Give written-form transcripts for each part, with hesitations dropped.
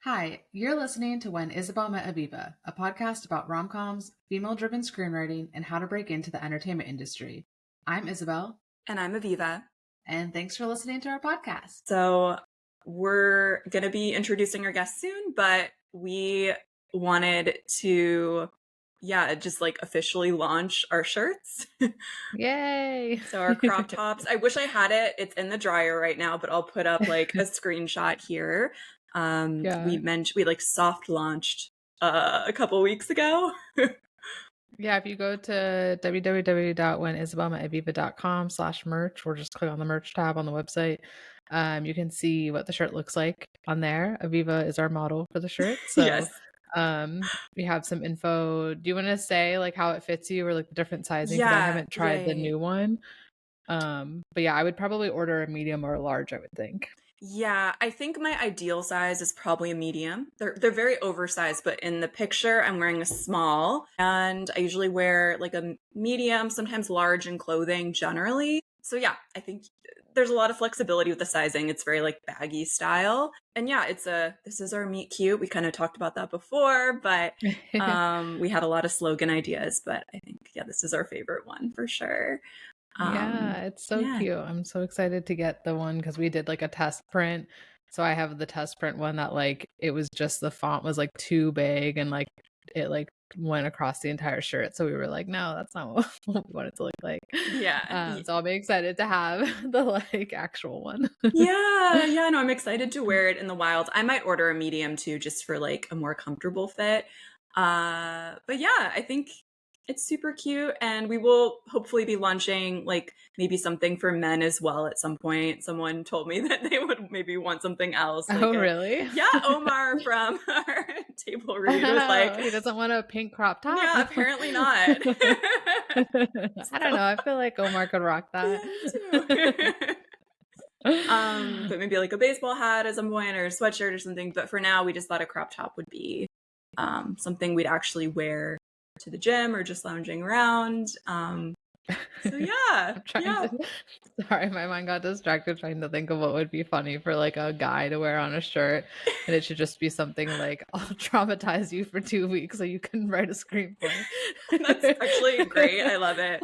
Hi, you're listening to When Isabel Met Aviva, a podcast about rom-coms, female-driven screenwriting, and how to break into the entertainment industry. I'm Isabel. And I'm Aviva. And thanks for listening to our podcast. So we're going to be introducing our guests soon, but we wanted to, just like officially launch our shirts. Yay! So our crop tops, I wish I had it. It's in the dryer right now, but I'll put up like a screenshot here. We like soft launched a couple weeks ago. Yeah, if you go to www.whenisabelmetaviva.bsky.social/merch, or just click on the merch tab on the website, you can see what the shirt looks like on there. Aviva is our model for the shirt. So Yes. we have some info. Do you want to say like how it fits you or like the different sizing? Because I haven't tried the new one. But yeah, I would probably order a medium or a large, I would think. Yeah, I think my ideal size is probably a medium. They're very oversized, but in the picture I'm wearing a small, and I usually wear like a medium, sometimes large in clothing generally. So yeah, I think there's a lot of flexibility with the sizing. It's very like baggy style. And yeah, this is our meet cute. We kind of talked about that before, but we had a lot of slogan ideas, but I think this is our favorite one for sure. Yeah, it's so cute. I'm so excited to get the one because we did like a test print. So I have the test print one that like it was just the font was like too big and like it like went across the entire shirt. So we were like, no, that's not what we want it to look like. Yeah. So I'll be excited to have the like actual one. Yeah, no, I'm excited to wear it in the wild. I might order a medium too, just for like a more comfortable fit. But yeah, I think it's super cute, and we will hopefully be launching like maybe something for men as well at some point. Someone told me that they would maybe want something else. Like really? Yeah, Omar from our table read was like, he doesn't want a pink crop top. Yeah, apparently not. I don't know. I feel like Omar could rock that. Yeah, me too. But maybe like a baseball hat at some point or a sweatshirt or something. But for now, we just thought a crop top would be something we'd actually wear to the gym or just lounging around. So yeah. Sorry, my mind got distracted trying to think of what would be funny for like a guy to wear on a shirt, and it should just be something like, I'll traumatize you for 2 weeks so you can write a screenplay. That's actually great. I love it.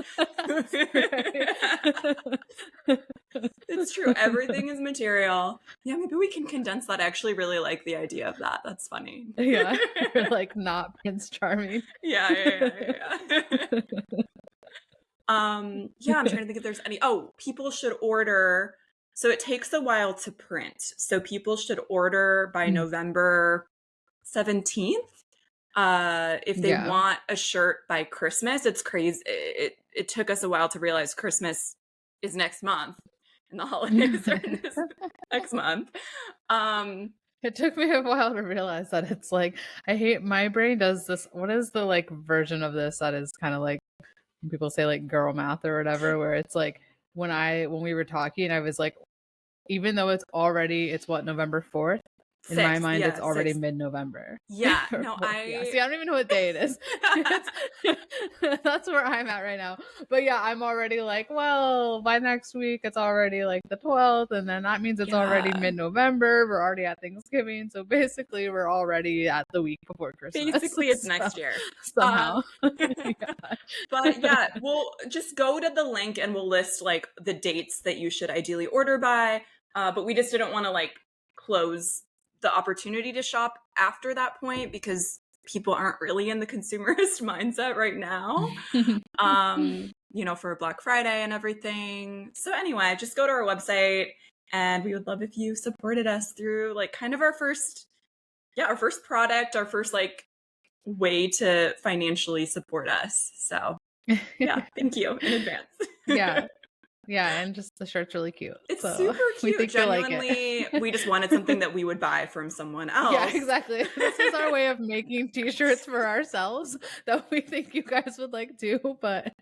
It's true. Everything is material. Yeah, maybe we can condense that. I actually really like the idea of that. That's funny. Yeah, you're like not Prince Charming. Yeah. I'm trying to think if there's any. Oh, people should order. So it takes a while to print. So people should order by November 17th. If they want a shirt by Christmas. It's crazy. It took us a while to realize Christmas is next month and the holidays are next month. It took me a while to realize that it's like, my brain does this. What is the like version of this that is kind of like, people say like girl math or whatever, where it's like when we were talking, I was like, even though it's what, November 4th? In my mind, it's already mid-November. Yeah, no, See, I don't even know what day it is. That's where I'm at right now. But yeah, I'm already like, well, by next week, it's already like the 12th, and then that means it's already mid-November. We're already at Thanksgiving, so basically, we're already at the week before Christmas. Basically, it's next year somehow. But yeah, we'll just go to the link and we'll list like the dates that you should ideally order by. But we just didn't want to like close the opportunity to shop after that point because people aren't really in the consumerist mindset right now, for Black Friday and everything. So anyway, just go to our website, and we would love if you supported us through like kind of our first product, our first like way to financially support us. So yeah, thank you in advance. Yeah, and just the shirt's really cute. It's super cute. We genuinely, we just wanted something that we would buy from someone else. Yeah, exactly. This is our way of making t-shirts for ourselves that we think you guys would like too, but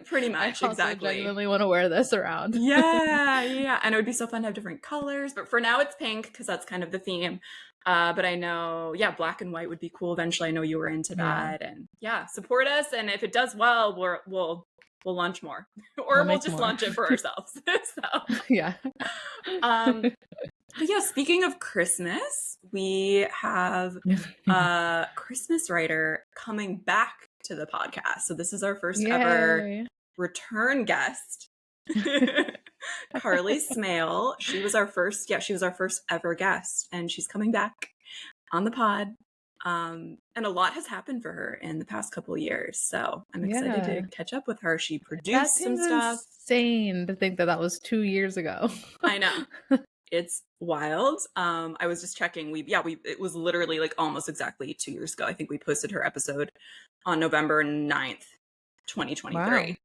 pretty much, I also genuinely want to wear this around. Yeah. And it would be so fun to have different colors, but for now it's pink because that's kind of the theme. But I know, black and white would be cool eventually. I know you were into that, and support us. And if it does well, we'll launch more, or we'll just launch it for ourselves. So. Yeah. But yeah, speaking of Christmas, we have a Christmas writer coming back to the podcast. So this is our first ever Yay. return guest. Carley Smale. She was our first ever guest, and she's coming back on the pod. And a lot has happened for her in the past couple of years. So I'm excited to catch up with her. She produced some stuff. Insane to think that that was 2 years ago. I know. It's wild. I was just checking. It was literally like almost exactly 2 years ago. I think we posted her episode on November 9th, 2023. Wow.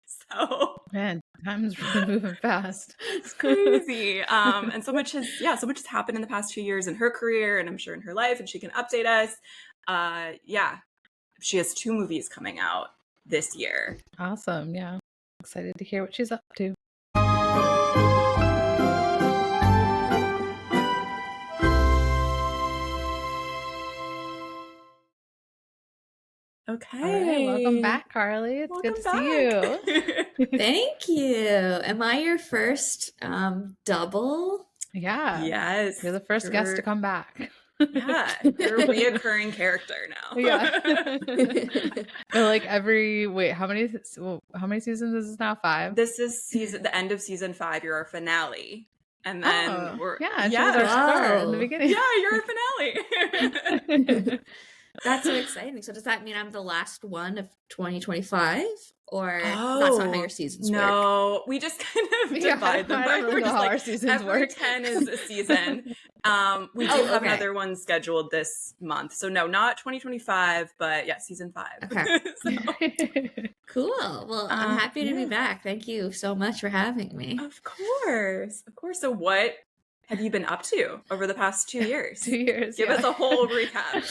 So Man, time's really moving fast. It's crazy. And so much has happened in the past 2 years in her career, and I'm sure in her life, and she can update us. She has 2 movies coming out this year. Awesome. Yeah. Excited to hear what she's up to. Okay. All right. Welcome back, Carley. It's good to see you. Thank you. Am I your first double? Yeah. Yes. You're the first guest to come back. Yeah. You're a reoccurring character now. Yeah. Like how many seasons is this now? 5? This is the end of season 5. You're our finale. And then she was our star in the beginning. Yeah, you're our finale. That's so exciting. So does that mean I'm the last one of 2025? Or that's not how your seasons work? No, we just kind of divide them. I don't know how our seasons work. 10 is a season. We do have another one scheduled this month. So no, not 2025, but yeah, season 5. Okay. Cool. Well, I'm happy to be back. Thank you so much for having me. Of course. So what have you been up to over the past 2 years? 2 years. Give us a whole recap.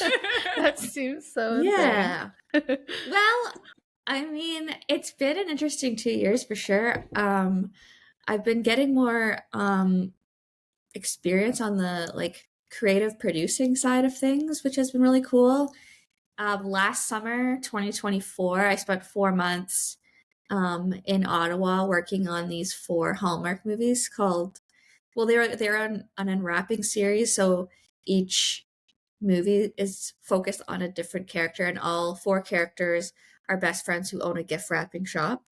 That seems so insane. Well, I mean, it's been an interesting 2 years for sure. I've been getting more experience on the creative producing side of things, which has been really cool. Last summer, 2024, I spent 4 months in Ottawa working on these 4 Hallmark movies called. Well, they're on an unwrapping series, so each movie is focused on a different character, and all 4 characters are best friends who own a gift wrapping shop.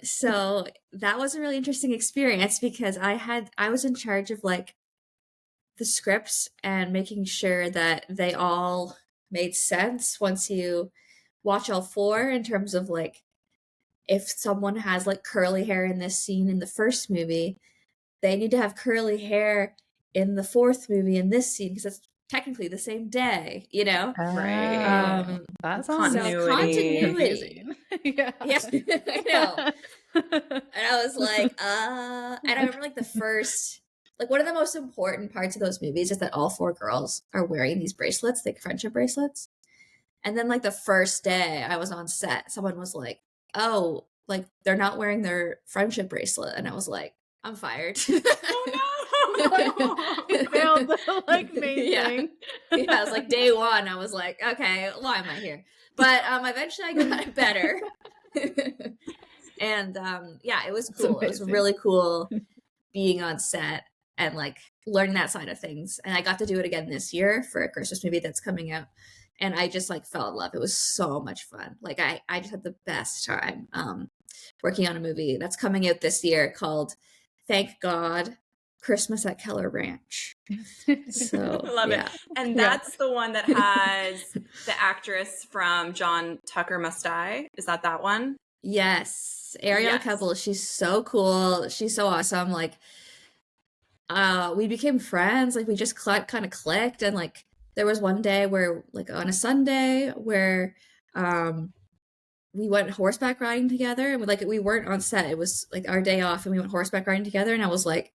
So that was a really interesting experience because I was in charge of the scripts and making sure that they all made sense once you watch all 4, in terms of if someone has curly hair in this scene in the first movie, they need to have curly hair in the 4th movie in this scene because it's technically the same day, Right. That sounds continuity. Yeah. I know. And I was and I remember the first, one of the most important parts of those movies is that all 4 girls are wearing these bracelets, friendship bracelets. And then the first day I was on set, someone was like, oh, they're not wearing their friendship bracelet. And I was like, I'm fired. Oh no! Failed the main thing. Yeah, it was day 1. I was like, okay, why am I here? But eventually I got better. And it was cool. It was really cool being on set and learning that side of things. And I got to do it again this year for a Christmas movie that's coming out. And I just fell in love. It was so much fun. I just had the best time working on a movie that's coming out this year called Thank God Christmas at Keller Ranch. So love it. And that's the one that has the actress from John Tucker Must Die. Is that one? Yes. Ariel Kebbel. She's so cool. She's so awesome. We became friends. We just kind of clicked. And there was one day where on a Sunday where we went horseback riding together, and we weren't on set. It was our day off, and we went horseback riding together. And I was like,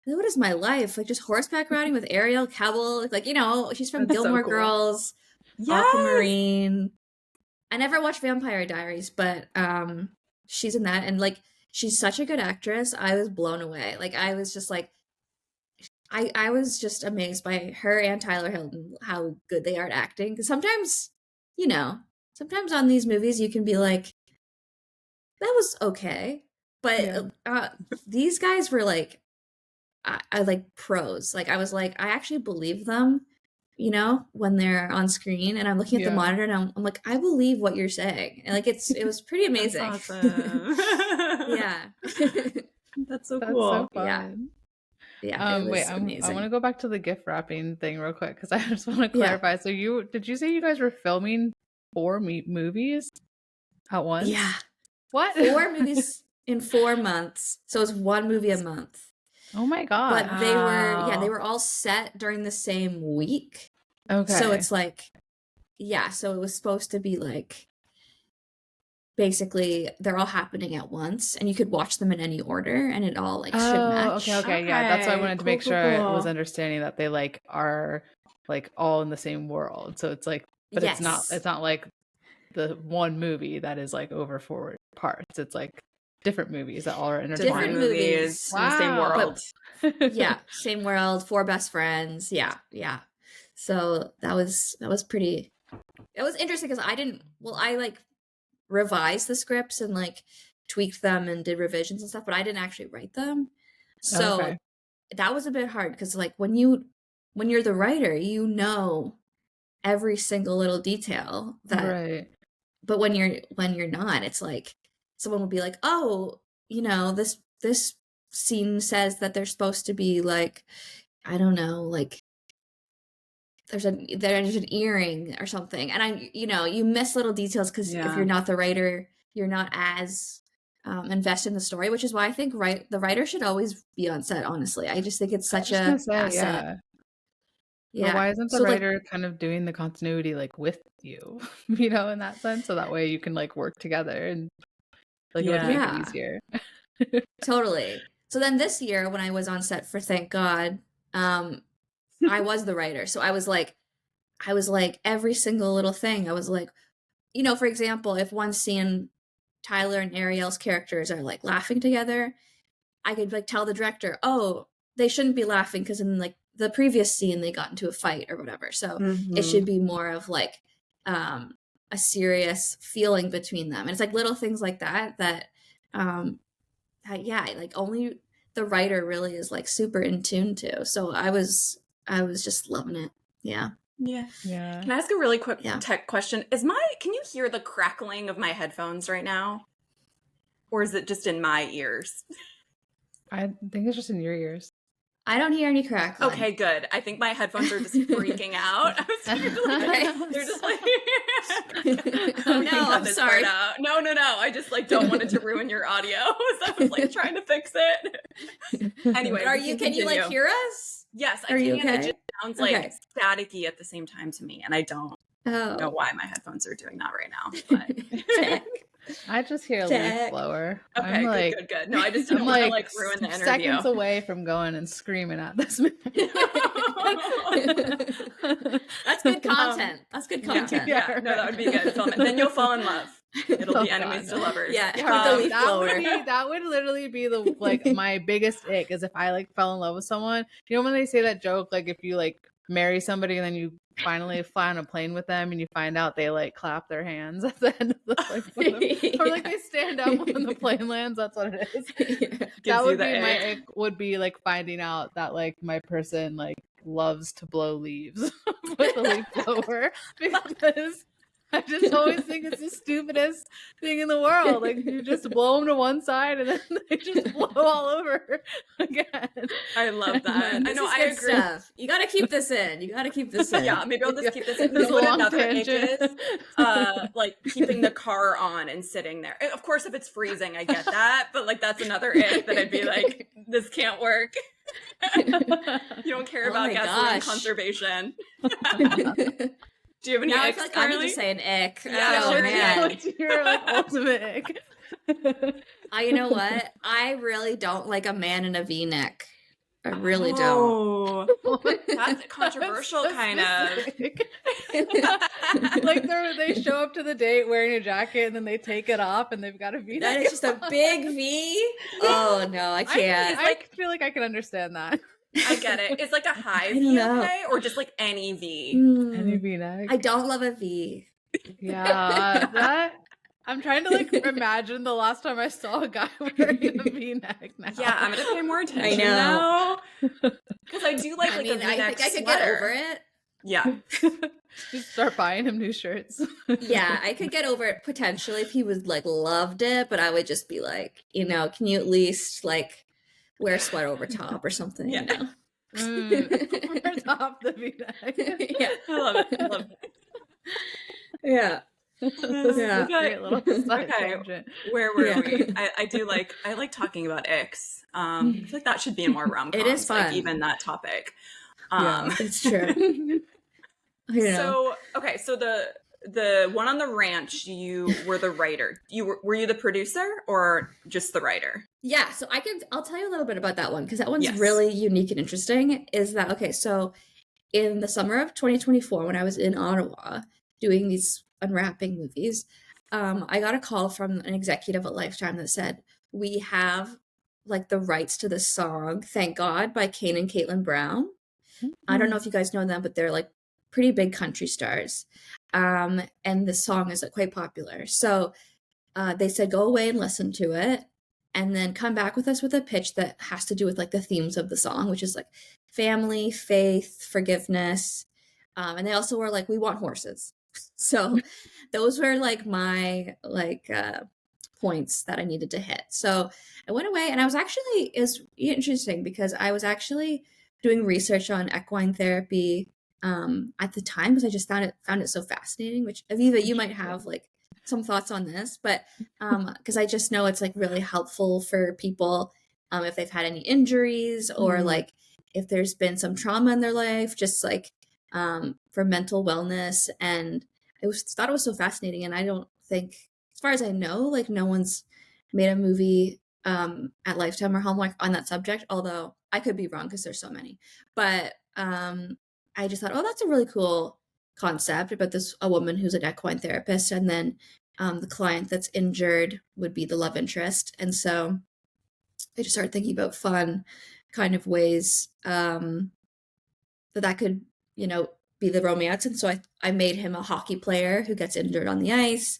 what is my life? Just horseback riding with Ariel Kebbel. She's from Gilmore Girls, Aquamarine. I never watched Vampire Diaries, but she's in that, and she's such a good actress. I was blown away. I was just I was just amazed by her and Tyler Hilton, how good they are at acting. Because sometimes on these movies you can be that was okay, but these guys were I like pros. Like I was like, I actually believe them, you know, when they're on screen, and I'm looking at the monitor and I'm like, I believe what you're saying. And like it was pretty amazing. That's awesome. Yeah. That's so That's cool. so Yeah. fun. Yeah, it was Wait, I amazing. want to go back to the gift wrapping thing real quick because I just want to clarify. So did you say you guys were filming 4 movies at once? Yeah. What? 4 movies in 4 months. So it was 1 movie a month. Oh my god. But they were all set during the same week. Okay. So it's like, so it was supposed to be like, basically they're all happening at once and you could watch them in any order and it all like should match. Okay. Yeah, that's why I wanted to make sure I was Cool. understanding that they like are like all in the same world. So it's like, but it's not like the one movie that is like over 4 parts. It's like different movies that all are intertwined. Different movies in the same world. Yeah, same world, 4 best friends. Yeah. So that was pretty. It was interesting because I like revised the scripts and like tweaked them and did revisions and stuff, but I didn't actually write them. So that was a bit hard because like when you're the writer, you know every single little detail that. Right. But when you're not, it's like someone will be like, oh, you know, this scene says that they're supposed to be like, I don't know, like there's an earring or something, and you miss little details because if you're not the writer, you're not as invested in the story, which is why I think the writer should always be on set. Honestly, I just think it's such a asset. Yeah. But why isn't the writer kind of doing the continuity like with you, you know, in that sense, so that way you can like work together and like it would make it easier. Totally. So then this year when I was on set for Thank God, I was the writer. So I was like every single little thing. I was like, you know, for example, if one scene Tyler and Ariel's characters are like laughing together, I could like tell the director, oh, they shouldn't be laughing because in like the previous scene they got into a fight or whatever. So it should be more of like a serious feeling between them. And it's like little things like that like only the writer really is like super in tune to. So I was just loving it. Yeah. Can I ask a really quick tech question? Can you hear the crackling of my headphones right now? Or is it just in my ears? I think it's just in your ears. I don't hear any crackling. Okay, good. I think my headphones are just freaking out. I was scared to like, they're just like, oh no, I'm sorry. No. I just like don't want it to ruin your audio. So I was like trying to fix it. Anyway, can you like hear us? Yes, I can. Okay? It just sounds like staticky at the same time to me, and I don't know why my headphones are doing that right now. But I just hear a leaf blower. Okay, I'm like, good. No, I just didn't want to like ruin the interview. Seconds away from going and screaming at this man. That's good content. That's good content. Yeah, no, that would be good. Film it. Then you'll fall in love. It'll be enemies to lovers. Yeah, that would literally be the like my biggest ick is if I like fell in love with someone. You know when they say that joke, like if you like marry somebody and then you finally fly on a plane with them and you find out they like clap their hands at the end of the like, or like they stand up when the plane lands. That's what it is. That would be my ick, would be like finding out that like my person like loves to blow leaves with a leaf blower because I just always think it's the stupidest thing in the world. Like you just blow them to one side and then they just blow all over again. I love that. I know. I agree. Stuff. You got to keep this in. Yeah, maybe I'll just keep this in. This is another ick is, like keeping the car on and sitting there. Of course, if it's freezing, I get that. But like that's another ick that I'd be like, this can't work. You don't care about gasoline conservation. Do you have any icks, like Carley? I need to say an ick. Yeah, sure. What's your like ultimate ick? You know what? I really don't like a man in a V-neck. I really don't. That's controversial, that's kind of. Like they show up to the date wearing a jacket and then they take it off and they've got a V-neck. That is just a big V. Oh no, I can't. I feel like I can understand that. I get it. It's like a high V, okay? Or just like any V. Any V-neck. I don't love a V. Yeah, I'm trying to like imagine the last time I saw a guy wearing a V-neck now. Yeah, I'm gonna pay more attention know. now. Because I do like I a mean, I V-neck think I could sweater. get over it. Yeah. Just start buying him new shirts. Yeah, I could get over it potentially if he was like loved it, but I would just be like, you know, can you at least like wear a sweater over top or something, Yeah. you know? Over top the V-neck. Yeah. I love it. I love it. Yeah. This is a great little side tangent. Where were Yeah. we? I like talking about icks. I feel like that should be in more rom-coms. It is fun. Like even that topic. Yeah. It's true. So okay, so the one on the ranch, you were the writer. Were you the producer or just the writer? Yeah, so I'll tell you a little bit about that one because that one's Yes. really unique and interesting. Is that okay? So in the summer of 2024, when I was in Ottawa doing these unwrapping movies, I got a call from an executive at Lifetime that said, we have like the rights to this song, Thank God, by Kane and Caitlin Brown. I don't know if you guys know them, but they're like pretty big country stars. And the song is like quite popular. So they said, go away and listen to it and then come back with us with a pitch that has to do with like the themes of the song, which is like family, faith, forgiveness. And they also were like, we want horses. So those were like my points that I needed to hit. So I went away and it was interesting because I was actually doing research on equine therapy at the time because I just found it so fascinating, which Aviva, you might have like some thoughts on this, but because I just know it's like really helpful for people if they've had any injuries or like if there's been some trauma in their life, just like for mental wellness. And thought it was so fascinating. And I don't think, as far as I know, like no one's made a movie at Lifetime or Hallmark on that subject, although I could be wrong because there's so many. But I just thought, oh, that's a really cool concept about a woman who's an equine therapist, and then the client that's injured would be the love interest. And so I just started thinking about fun kind of ways that could, you know, be the romance. And so I made him a hockey player who gets injured on the ice.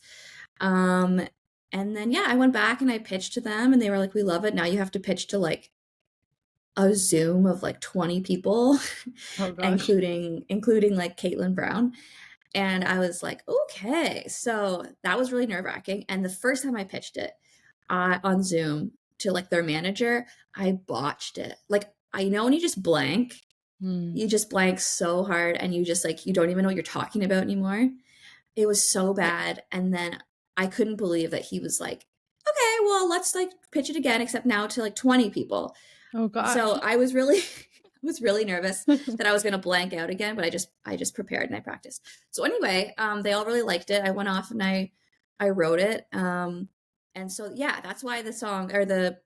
And then, yeah, I went back and I pitched to them and they were like, we love it. Now you have to pitch to like a Zoom of like 20 people, including like Caitlin Brown. And I was like, okay. So that was really nerve-wracking. And the first time I pitched it on Zoom to like their manager, I botched it. Like, I know when you just blank, you just blank so hard and you just like, you don't even know what you're talking about anymore. It was so bad. And then I couldn't believe that he was like, okay, well, let's like pitch it again, except now to like 20 people. Oh God. So I was really nervous that I was going to blank out again, but I just prepared and I practiced. So anyway, they all really liked it. I went off and I wrote it. And so, yeah, that's why the song or the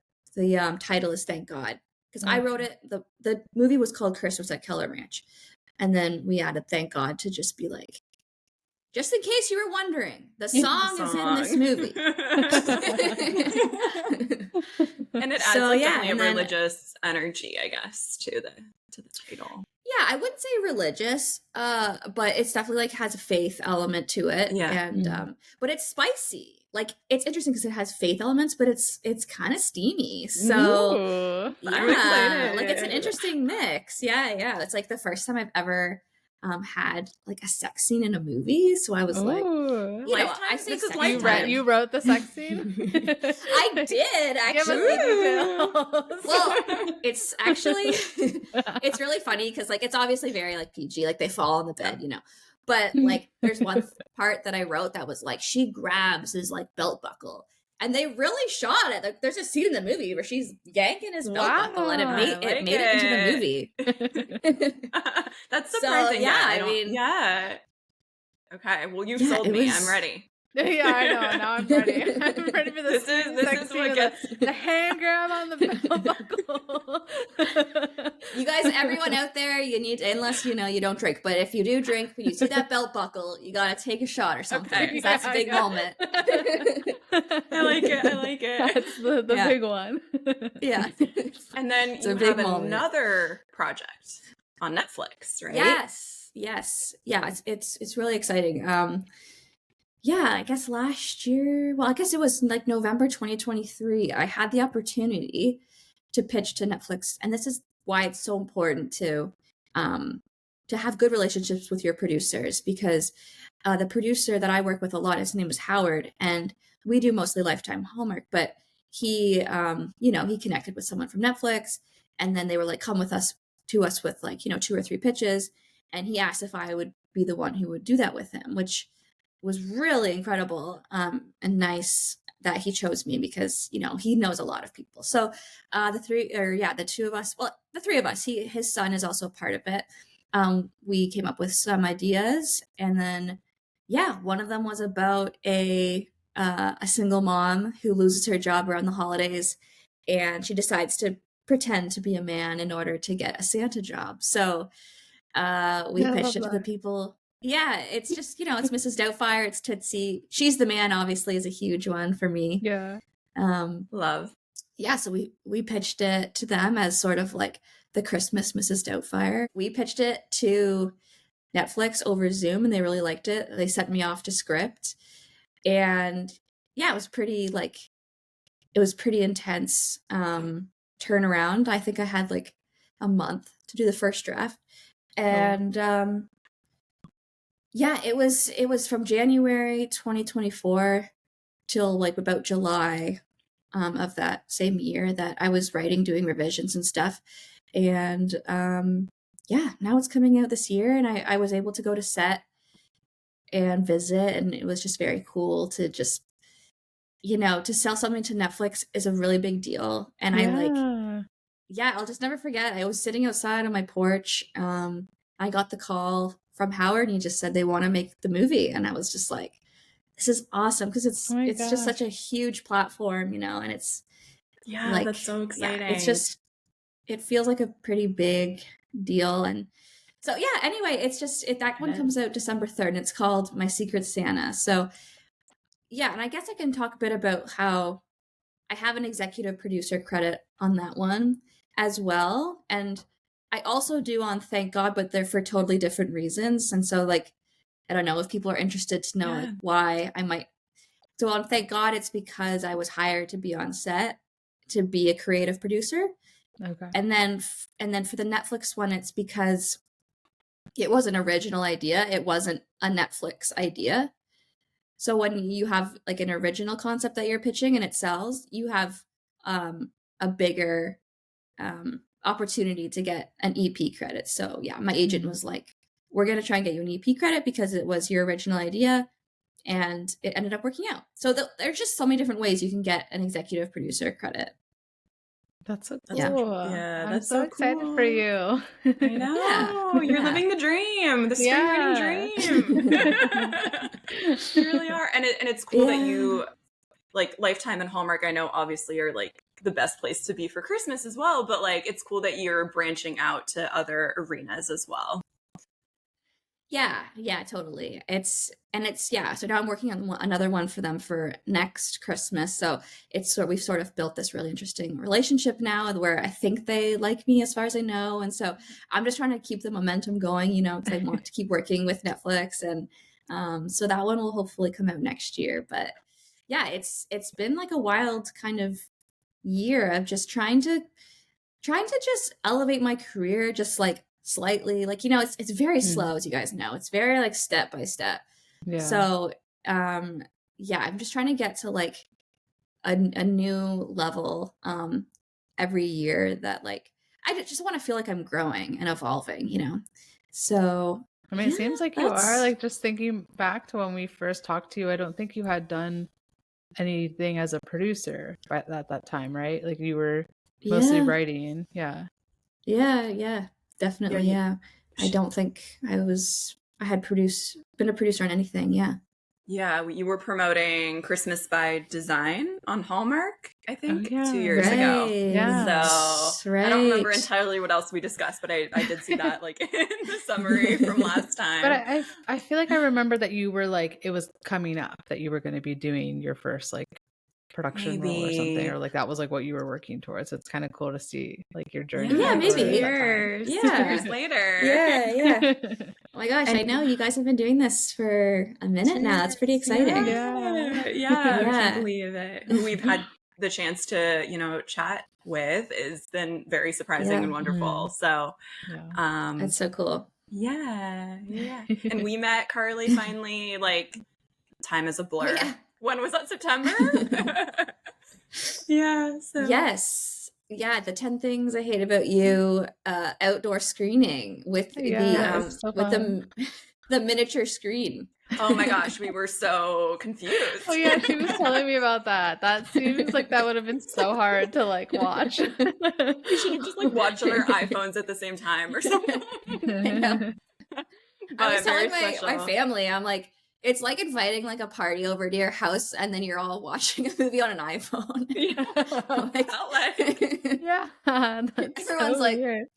title is Thank God. Because I wrote it, the movie was called Christmas at Keller Ranch. And then we added Thank God to just be like, just in case you were wondering, the song is in this movie. And it adds definitely a religious energy, I guess, to the title. Yeah, I wouldn't say religious, but it's definitely like has a faith element to it. Yeah. And but it's spicy. Like it's interesting because it has faith elements, but it's kind of steamy. So Ooh, yeah, like it's an interesting mix. Yeah. It's like the first time I've ever had like a sex scene in a movie. So I was like, you know, I say sex scene. You wrote the sex scene? I did actually. Well, it's actually it's really funny because like it's obviously very like PG, like they fall on the bed, you know. But like there's one part that I wrote that was like she grabs his like belt buckle. And they really shot it. Like, there's a scene in the movie where she's yanking his belt buckle, and it made it into the movie. That's surprising. So, yeah, I mean, yeah. Okay, well, you sold me. I'm ready. Yeah, I know. Now I'm ready. I'm ready for this. This is what gets the hand grab on the belt buckle. You guys, everyone out there, you need to, unless you know you don't drink, but if you do drink, when you see that belt buckle, you gotta take a shot or something. Okay, that's a big moment. I like it. That's the big one. Yeah. And then you have another project on Netflix, right? Yes. Yeah, it's really exciting. yeah, I guess last year, well, I guess it was like November 2023, I had the opportunity to pitch to Netflix. And this is why it's so important to have good relationships with your producers, because the producer that I work with a lot, his name is Howard, and we do mostly Lifetime Hallmark, but he, he connected with someone from Netflix, and then they were like, come with us to us with like, 2 or 3 pitches. And he asked if I would be the one who would do that with him, which was really incredible, and nice that he chose me because, he knows a lot of people. So the 2 of us, well, the 3 of us, his son is also part of it. We came up with some ideas, and then, one of them was about a single mom who loses her job around the holidays, and she decides to pretend to be a man in order to get a Santa job. So we Yeah, I pitched love it to the that. people. Yeah, it's just, it's Mrs. Doubtfire, it's Tootsie. She's the Man, obviously, is a huge one for me. Yeah. Love. Yeah, so we pitched it to them as sort of like the Christmas Mrs. Doubtfire. We pitched it to Netflix over Zoom, and they really liked it. They sent me off to script, and yeah, it was pretty intense turnaround. I think I had like a month to do the first draft, and it was from January 2024 till like about July of that same year that I was writing, doing revisions and stuff. And now it's coming out this year, and I was able to go to set and visit, and it was just very cool to just, to sell something to Netflix is a really big deal. And I'll just never forget. I was sitting outside on my porch. I got the call from Howard, and he just said they want to make the movie, and I was just like, this is awesome, because it's just such a huge platform, and it's that's so exciting. it's just, it feels like a pretty big deal. And so anyway, it's just that one comes out December 3rd, and it's called My Secret Santa. So and I guess I can talk a bit about how I have an executive producer credit on that one as well, and I also do on Thank God, but they're for totally different reasons. And so, like, I don't know if people are interested to know like why I might. So on Thank God, it's because I was hired to be on set to be a creative producer. Okay. And then for the Netflix one, it's because it was an original idea. It wasn't a Netflix idea. So when you have like an original concept that you're pitching and it sells, you have a bigger opportunity to get an EP credit. So my agent was like, we're going to try and get you an EP credit because it was your original idea, and it ended up working out. So there's just so many different ways you can get an executive producer credit. That's so cool. Yeah, I'm that's so excited for you. I know. You're living the dream, the screenwriting dream. You really are. And it's cool that you, like, Lifetime and Hallmark, I know obviously are like the best place to be for Christmas as well, but like it's cool that you're branching out to other arenas as well. Yeah, totally. So now I'm working on another one for them for next Christmas. So we've sort of built this really interesting relationship now where I think they like me as far as I know. And so I'm just trying to keep the momentum going, because I want to keep working with Netflix. And so that one will hopefully come out next year. But it's been like a wild kind of year of just trying to just elevate my career, just like slightly, like, it's very slow, as you guys know. It's very like step by step. Yeah. So I'm just trying to get to like a new level every year that like I just want to feel like I'm growing and evolving. So I mean, it seems like you are, like, just thinking back to when we first talked to you, I don't think you had done anything as a producer at that time, right? Like you were mostly writing. Yeah, definitely. I don't think I had been a producer on anything. You were promoting Christmas by Design on Hallmark, I think, 2 years right. ago. Yeah. So I don't remember entirely what else we discussed, but I did see that like in the summary from last time. But I feel like I remember that you were like, it was coming up that you were going to be doing your first like production role or something, or like that was like what you were working towards. It's kind of cool to see like your journey. Yeah, maybe. Years. Yeah. Years later. Yeah. Oh my gosh, I know you guys have been doing this for a minute now. It's pretty exciting. Yeah. I can't believe it. Who we've had the chance to, you know, chat with has been very surprising and wonderful. So that's so cool. Yeah. And we met Carley finally, like, time is a blur. Yeah. When was that, September? Yeah. So. Yes. Yeah, the 10 Things I Hate About You outdoor screening with the miniature screen. Oh my gosh, we were so confused. Oh yeah, she was telling me about that. That seems like that would have been so hard to like watch. We should have just like watched on our iPhones at the same time or something. I know. I was telling my family, I'm like, it's like inviting like a party over to your house and then you're all watching a movie on an iPhone. Yeah. Everyone's like, weird.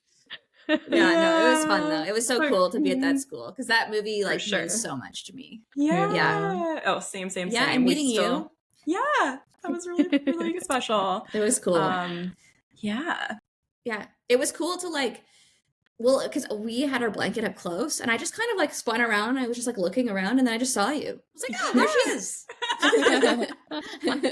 No, it was fun though. It was so cool to be at that school because that movie like means so much to me. Yeah. Oh, same. Yeah, and meeting you. Yeah, that was really special. It was cool. Yeah. It was cool to like, well, because we had our blanket up close, and I just kind of like spun around. I was just like looking around, and then I just saw you. I was like, oh, there she is. Thank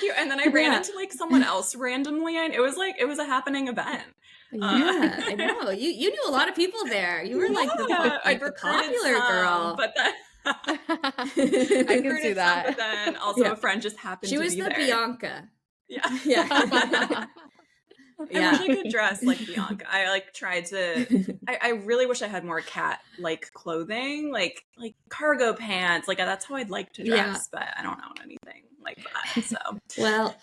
you. And then I ran into like someone else randomly, and it was a happening event. Yeah, I know. You knew a lot of people there. You were like the popular girl. But then I can see that. But then also a friend just happened to be there. She was the Bianca. Yeah. I wish I could dress like Bianca. I like tried to. I really wish I had more cat like clothing, like cargo pants. Like that's how I'd like to dress, but I don't own anything like that. So well,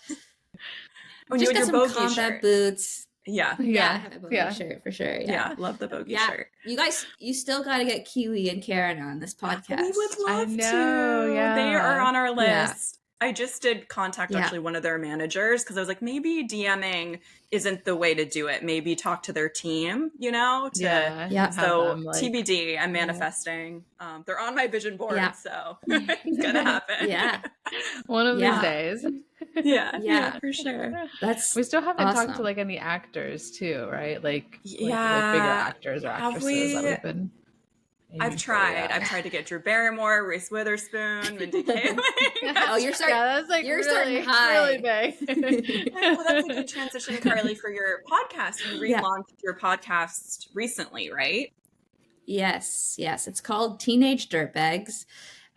just got some combat shirt. Boots. Yeah. Have a bogey shirt for sure. Yeah, love the bogey shirt. You guys, you still got to get Kiwi and Karen on this podcast. We would love to. Yeah. They are on our list. I just did contact actually one of their managers because I was like, maybe DMing isn't the way to do it. Maybe talk to their team, you know? So TBD, I'm manifesting. They're on my vision board, so it's gonna happen. Yeah. One of these days. Yeah, for sure. We still haven't talked to like any actors too, right? Like bigger actors or actresses that we've been. I've tried. I've tried to get Drew Barrymore, Reese Witherspoon, Mindy Kaling. Oh, you're starting. That's like you're really, starting high. really big. Well, that's a good transition, Carley, for your podcast. You relaunched your podcast recently, right? Yes. It's called Teenage Dirtbags.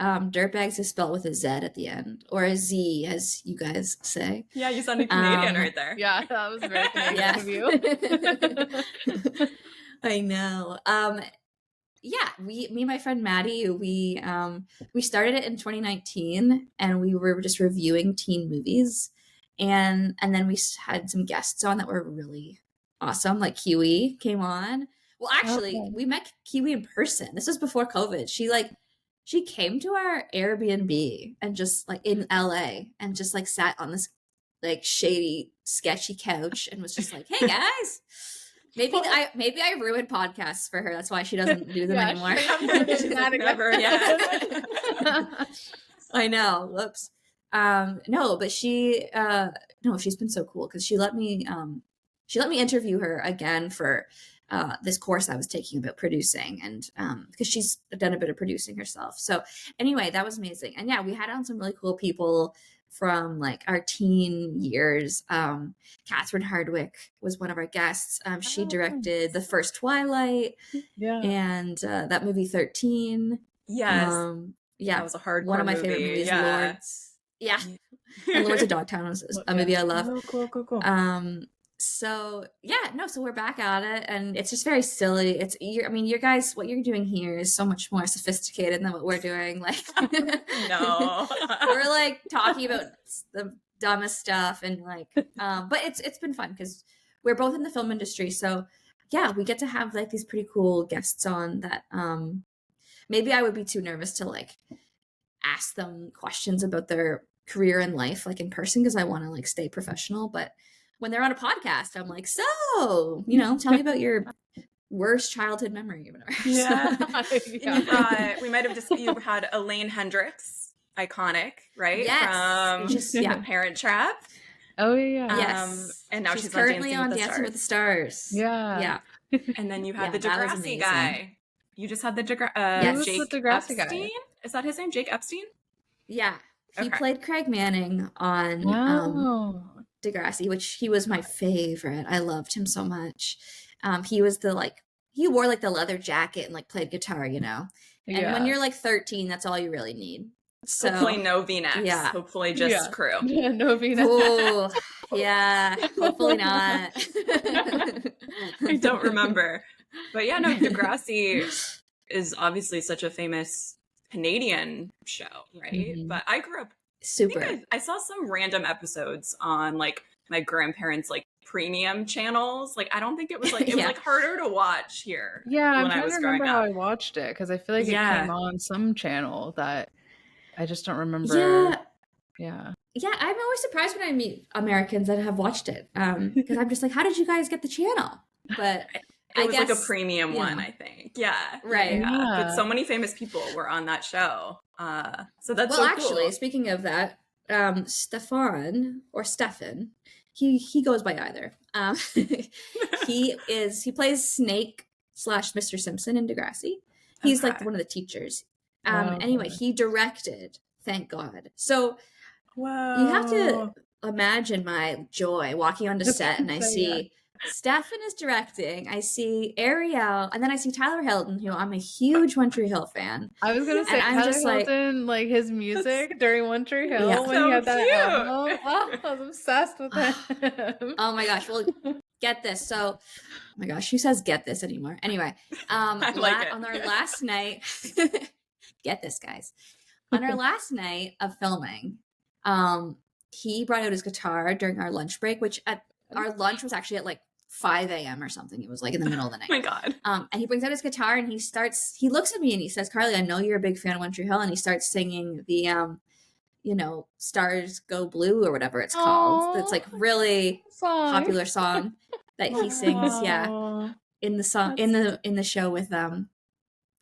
Dirtbags is spelled with a Z at the end, or a Z, as you guys say. Yeah, you sounded Canadian right there. Yeah, that was very Canadian of you. I know. Me and my friend Maddie, we started it in 2019, and we were just reviewing teen movies, and then we had some guests on that were really awesome. Like Kiwi came on. Well, actually, we met Kiwi in person. This was before COVID. She came to our Airbnb and just like in LA and just like sat on this like shady, sketchy couch and was just like, "Hey guys." Maybe I ruined podcasts for her. That's why she doesn't do them anymore. I know. Whoops. No, but she's been so cool because she let me interview her again for this course I was taking about producing, and because she's done a bit of producing herself. So anyway, that was amazing. And we had on some really cool people from like our teen years. Catherine Hardwick was one of our guests. She directed the first Twilight and that movie 13. Yes. That was a hard one of my favorite movies. Lords. Yeah. And Lords of Dogtown was a movie I love. Oh, cool. So we're back at it, and it's just very silly. You guys, what you're doing here is so much more sophisticated than what we're doing. Like, no, we're like talking about the dumbest stuff, and like, but it's been fun because we're both in the film industry. So we get to have like these pretty cool guests on that. Maybe I would be too nervous to like ask them questions about their career and life, like in person, because I want to like stay professional, but when they're on a podcast, I'm like, so, tell me about your worst childhood memory. We might have you had Elaine Hendricks iconic, right? Yes. From Just, yeah. Parent Trap. Oh yeah. Yes. And now she's she's currently on on Dancing with the Stars. Yeah. Yeah. And then you had Yeah, the that was Degrassi amazing. guy. You just had the Yes. Who's the Jake Degrassi guy? Epstein. Is that his name? Jake Epstein? Yeah. He Okay. played Craig Manning on Wow. Degrassi, which he was my favorite. I loved him so much. He was he wore like the leather jacket and like played guitar, you know. And when you're like 13, that's all you really need. So hopefully no V-necks. Yeah. Hopefully just crew. Yeah, no V-neck. Oh, yeah. Hopefully not. I don't remember. But yeah, no, Degrassi is obviously such a famous Canadian show, right? Mhm. But I grew up Super. I saw some random episodes on like my grandparents' like premium channels. Like I don't think it was like it was Yeah. like harder to watch here. Yeah, I'm when I trying was to growing remember how up. I watched it because I feel like it Yeah. came on some channel that I just don't remember. Yeah. Yeah. Yeah, I'm always surprised when I meet Americans that have watched it. Because I'm just like, how did you guys get the channel? But It was guess, like a premium you one, know. I think. Yeah. Right. Yeah. Yeah. But so many famous people were on that show. So that's Well, so actually, cool. speaking of that, Stefan or Stefan, he goes by either. He plays Snake / Mr. Simpson in Degrassi. He's like Okay. one of the teachers. Oh, Anyway, okay. he directed, thank God. So Whoa. you have to imagine my joy walking onto set and I So, see Stefan is directing, I see Ariel, and then I see Tyler Hilton, who I'm a huge One Tree Hill fan. I was gonna say And I'm Tyler just like- Hilton, like his music during One Tree Hill Yeah. when So he had that cute. album. Oh, I was obsessed with him. Oh my gosh, well, get this. So, oh my gosh, who says get this anymore? Anyway, I like it. on our last night, get this, guys. On our last night of filming, he brought out his guitar during our lunch break, which our lunch was actually at like 5 a.m. or something. It was like in the middle of the night. Oh my God. And he brings out his guitar and he looks at me and he says, Carly, I know you're a big fan of One Tree Hill. And he starts singing the, Stars Go Blue or whatever it's called. Aw. It's like really popular song that he sings. Yeah. Aw. In the song, in the show with,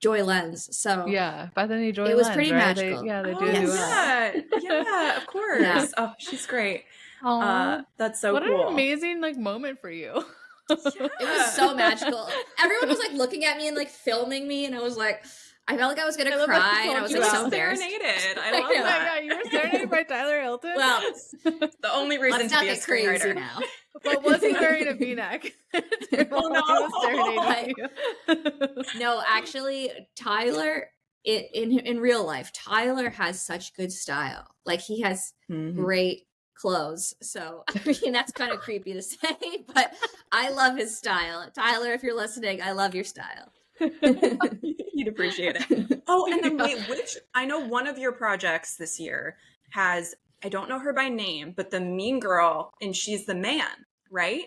Joy Lenz. So Yeah, Bethany Joy It was Lenz, pretty right? magical. They do yes. do that. Yeah, of course. Yeah. Oh, she's great. Aw. That's so What cool. an amazing like moment for you. It was so magical. Everyone was like looking at me and like filming me, and I was like, I felt like I was gonna I love that cry, you and I was told like you so out. embarrassed. Serenaded. I I love know. that. Yeah, you were serenaded by Tyler Hilton. Well, The only reason let's to not be a get crazy screenwriter. now. But was he wearing a V-neck? Oh, no. He was serenading you. No, actually, Tyler, in real life, Tyler has such good style. Like he has great clothes. So I mean, that's kind of creepy to say, but I love his style. Tyler, if you're listening, I love your style. You'd appreciate it. Oh, and then wait, I know one of your projects this year has, I don't know her by name, but the mean girl and She's the Man, right?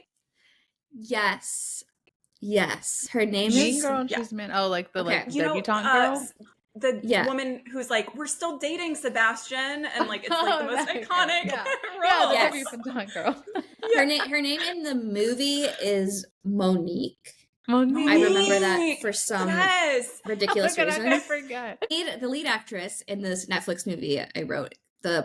Yes. Her name Mean is Girl and yeah. She's Man. Oh, like the Okay. like You know, debutante girl. the Yeah. woman who's like, we're still dating Sebastian, and like it's like the most That girl. iconic Yeah. role. Yeah, the Yes. debutante girl. her name in the movie is Monique. Monique. I remember that for some Yes. ridiculous Look at reason. I forget. The lead actress in this Netflix movie I wrote,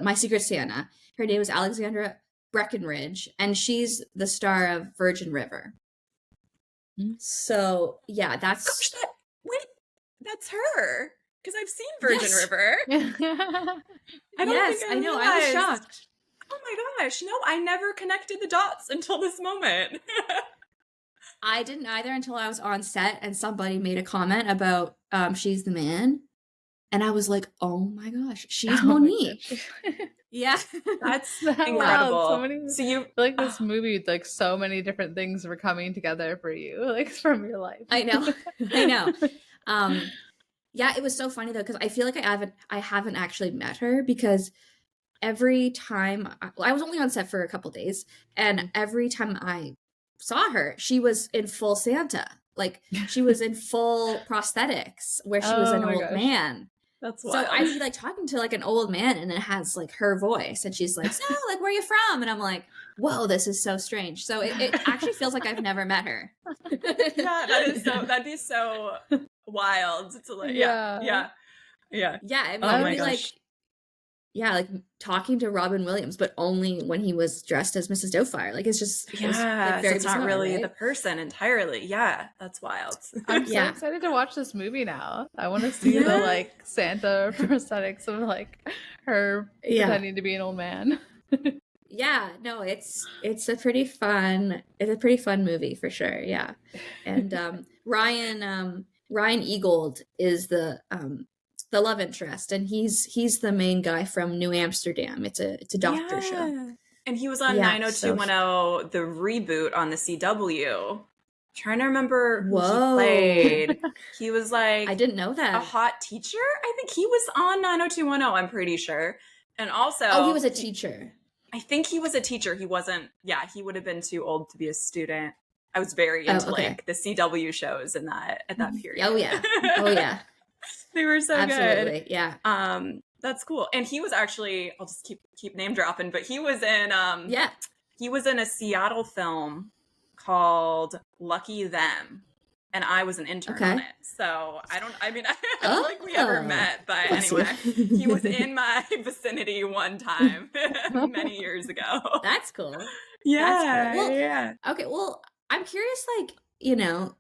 My Secret Santa, her name is Alexandra Breckenridge, and she's the star of Virgin River. So yeah, Gosh, that's her. Because I've seen Virgin Yes. River. I don't yes, think I know. I was realized. shocked. Oh my gosh. No, I never connected the dots until this moment. I didn't either until I was on set and somebody made a comment about She's the Man, and I was like, oh my gosh, she's Oh my Monique. gosh. Yeah. That's Wow, incredible. so many- So you I feel like this movie, like so many different things were coming together for you, like from your life. I know. Yeah, it was so funny though, because I feel like I haven't actually met her, because every time I was only on set for a couple days, and every time I saw her, she was in full Santa. Like she was in full prosthetics where she was Oh an my old gosh. man. that's So wild. I'd be like talking to like an old man, and it has like her voice, and she's like, so like, where are you from? And I'm like, whoa, this is so strange. So it actually feels like I've never met her. Yeah, that'd be so wild to like Yeah. yeah. Yeah, I mean, Oh it'd my be like gosh. yeah, like talking to Robin Williams, but only when he was dressed as Mrs. Doubtfire. Like it's just it was, like, Yeah, so very it's not bizarre, really right? the person entirely. Yeah, that's wild. I'm so Yeah. excited to watch this movie now. I want to see the Yeah. like Santa prosthetics of like her Yeah. pretending to be an old man. Yeah, no, it's a pretty fun movie for sure. Yeah. And Ryan Egold is the love interest, and he's the main guy from New Amsterdam. It's a doctor show. Yeah. And he was on Yeah, so 90210, the reboot on the CW. Trying to remember who he whoa. played. He was I like didn't know a that. hot teacher. I think he was on 90210, I'm pretty sure. And also, Oh, he was a teacher. I think he was a teacher. He wasn't, yeah, he would have been too old to be a student. I was very into okay. like the CW shows in that at that period. Oh yeah. Oh yeah. They were so Absolutely. good. Yeah. That's cool. And he was actually, I'll just keep name dropping, but he was in Yeah. he was in a Seattle film called Lucky Them. And I was an intern on it. So I don't think we ever met, but Bless anyway, you. he was in my vicinity one time many years ago. That's cool. Yeah. That's cool. Well, yeah. Okay, well, I'm curious, like, you know,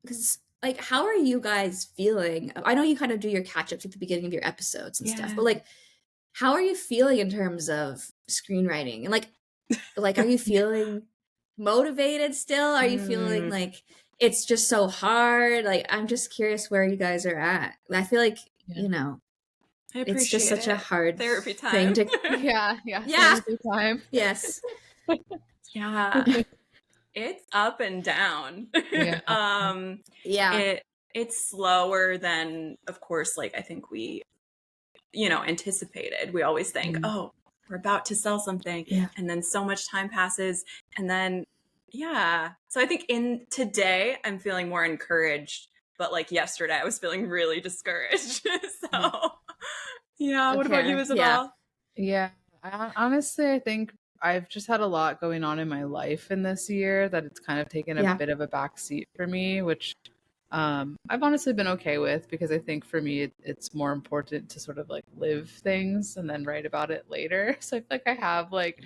because, like, how are you guys feeling? I know you kind of do your catch-ups at the beginning of your episodes and stuff, Yeah. but, like, how are you feeling in terms of screenwriting? And, like, are you feeling motivated still? Are you feeling like it's just so hard? Like, I'm just curious where you guys are at. I feel like, you know, I appreciate it's just such a hard therapy time. thing to. Yeah. Yeah. Therapy time. Yes. Yeah. It's up and down. Yeah. Yeah. It's slower than, of course, like I think we, anticipated. We always think, oh, we're about to sell something. Yeah. And then so much time passes. And then, yeah. So I think today I'm feeling more encouraged, but like yesterday I was feeling really discouraged. So yeah. What about you, Isabel? Yeah. Honestly, I think I've just had a lot going on in my life in this year that it's kind of taken a bit of a backseat for me, which I've honestly been okay with, because I think for me it's more important to sort of like live things and then write about it later. So I feel like I have like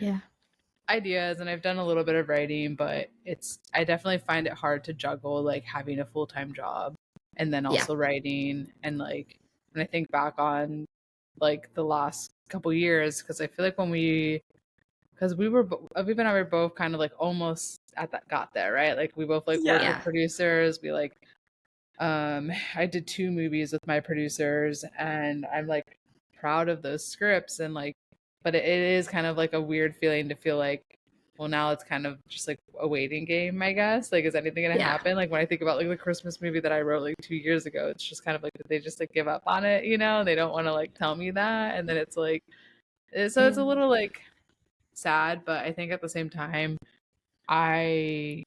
ideas and I've done a little bit of writing, but I definitely find it hard to juggle like having a full-time job and then also writing. And like when I think back on like the last couple years, because I feel like because Aviva and I were both kind of like almost got there, right? Like we both like work with producers. We like I did 2 movies with my producers, and I'm like proud of those scripts, and like, but it is kind of like a weird feeling to feel like, well, now it's kind of just like a waiting game, I guess. Like, is anything gonna happen? Like when I think about like the Christmas movie that I wrote like 2 years ago, it's just kind of like, did they just like give up on it? They don't want to like tell me that, and then it's like, so it's a little like sad, but I think at the same time, I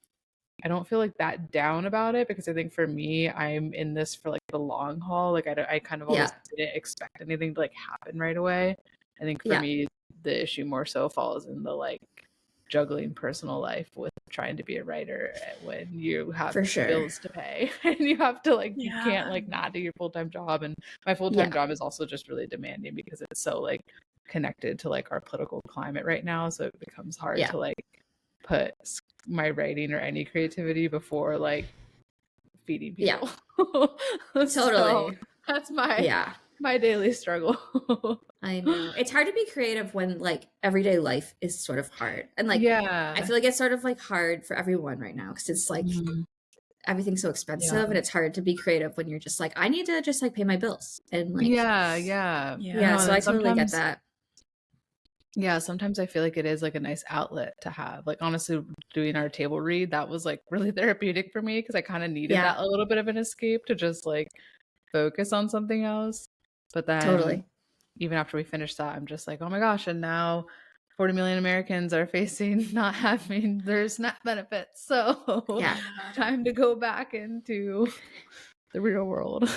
don't feel like that down about it, because I think for me, I'm in this for like the long haul. Like I kind of always didn't expect anything to like happen right away. I think for me, the issue more so falls in the like juggling personal life with trying to be a writer when you have bills to pay and you have to like, you can't like not do your full-time job. And my full-time job is also just really demanding because it's so like connected to like our political climate right now. So it becomes hard to like put my writing or any creativity before like feeding people. Totally. So that's my daily struggle. I know. It's hard to be creative when like everyday life is sort of hard. And like I feel like it's sort of like hard for everyone right now, because it's like everything's so expensive and it's hard to be creative when you're just like, I need to just like pay my bills. And like so I totally get that. Yeah, sometimes I feel like it is like a nice outlet to have. Like honestly, doing our table read, that was like really therapeutic for me, because I kind of needed that a little bit of an escape to just like focus on something else. But then even after we finished that, I'm just like, oh my gosh, and now 40 million Americans are facing not having their SNAP benefits. So time to go back into the real world.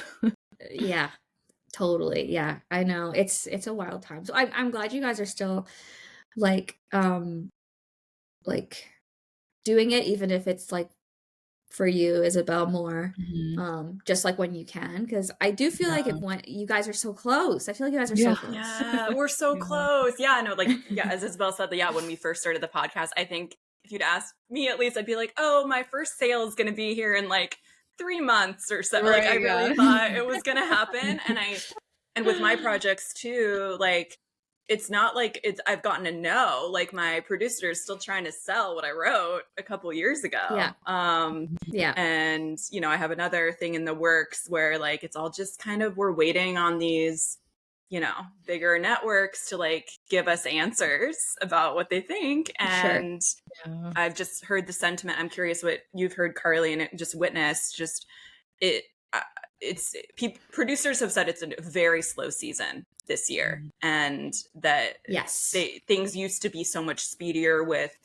Totally. Yeah, I know. It's a wild time. So I'm glad you guys are still like doing it, even if it's like for you, Isabel, more, Mhm. just like when you can, because I do feel like Yeah. you guys are so close. I feel like you guys are so Yeah. close. Yeah, we're so Yeah. close. Yeah, no, like, yeah, as Isabel said, yeah, when we first started the podcast, I think if you'd asked me at least, I'd be like, oh, my first sale is going to be here in like 3 months or so. Like, I Right, really yeah. thought it was going to happen. And with my projects too, like, it's not like I've gotten a no. Like, my producer is still trying to sell what I wrote a couple years Yeah. ago. Yeah. And, you know, I have another thing in the works where like it's all just kind of, we're waiting on these, you know, bigger networks to like give us answers about what they think. Sure. And Yeah. I've just heard the sentiment. I'm curious what you've heard, Carly, and just witnessed. Just it, producers have said it's a very slow season this year, and that Yes. things used to be so much speedier with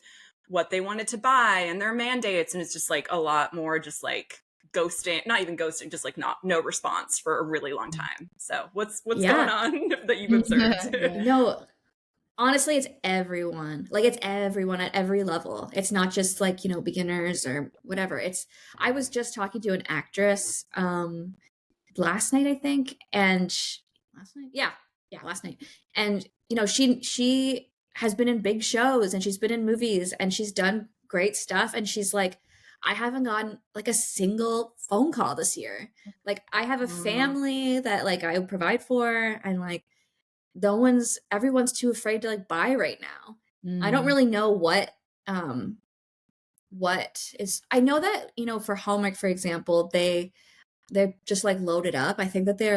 what they wanted to buy and their mandates, and it's just like a lot more just like ghosting, not even ghosting, just like no response for a really long time. So what's Yeah. going on that you've observed? Yeah. No, honestly, it's everyone. Like, it's everyone at every level. It's not just like, you know, beginners or whatever. I was just talking to an actress last night, I think, and last night? Yeah, last night. And you know, she has been in big shows and she's been in movies and she's done great stuff, and she's like, I haven't gotten like a single phone call this year. Like, I have a family that like I provide for, and like everyone's too afraid to like buy right now. I don't really know what is. I know that, you know, for Hallmark, for example, they're just like loaded up. I think that they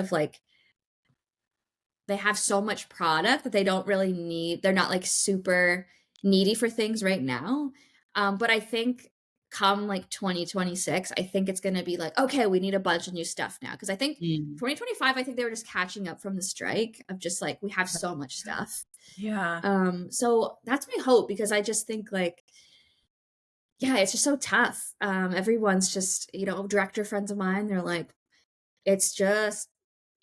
have so much product that they don't really they're not like super needy for things right now. But I think come like 2026, I think it's going to be like, okay, we need a bunch of new stuff now. Cause I think 2025, I think they were just catching up from the strike of just like, we have so much stuff. Yeah. So that's my hope, because I just think like, yeah, it's just so tough. Everyone's just, you know, director friends of mine, they're like, it's just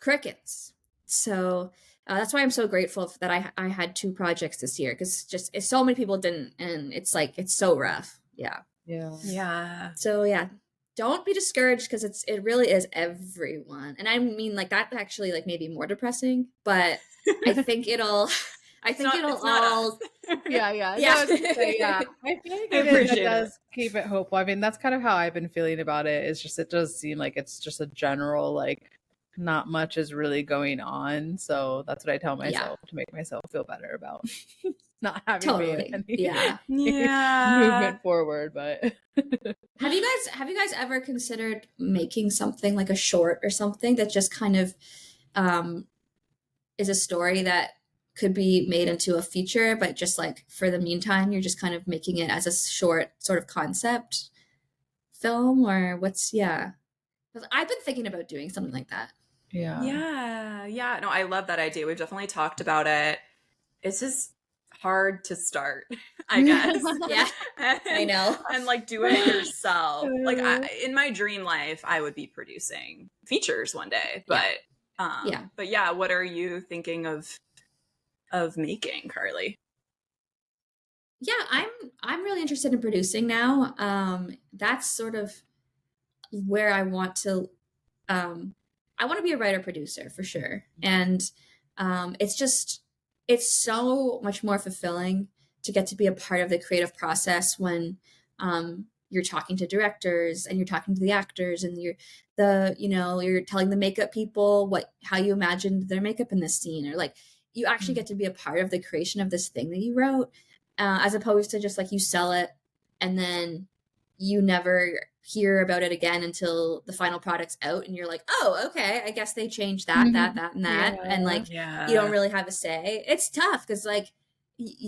crickets. So that's why I'm so grateful that I had 2 projects this year, because just so many people didn't, and it's like, it's so rough. Yeah. Yeah. So yeah, don't be discouraged, because it really is everyone. And I mean, like, that actually like maybe more depressing, but I think it'll all. Yeah. Yeah. No, yeah. I feel like it does keep it hopeful. I mean, that's kind of how I've been feeling about it. It's just, it does seem like it's just a general, like, not much is really going on. So that's what I tell myself to make myself feel better about not having made any movement forward. But have you guys ever considered making something like a short or something that just kind of is a story that could be made into a feature, but just like for the meantime, you're just kind of making it as a short sort of concept film, or what's, yeah. I've been thinking about doing something like that. Yeah. No, I love that idea. We've definitely talked about it. It's just hard to start, I guess. Yeah, I know. And like doing it yourself. Like, in my dream life, I would be producing features one day. But but yeah, what are you thinking of making, Carly? Yeah, I'm really interested in producing now. That's sort of where I want to. I want to be a writer producer for sure, and it's so much more fulfilling to get to be a part of the creative process when you're talking to directors and you're talking to the actors, and you're telling the makeup people how you imagined their makeup in this scene, or like you actually get to be a part of the creation of this thing that you wrote, as opposed to just like you sell it and then you never hear about it again until the final product's out, and you're like, oh, okay, I guess they changed that and that, and like you don't really have a say. It's tough because like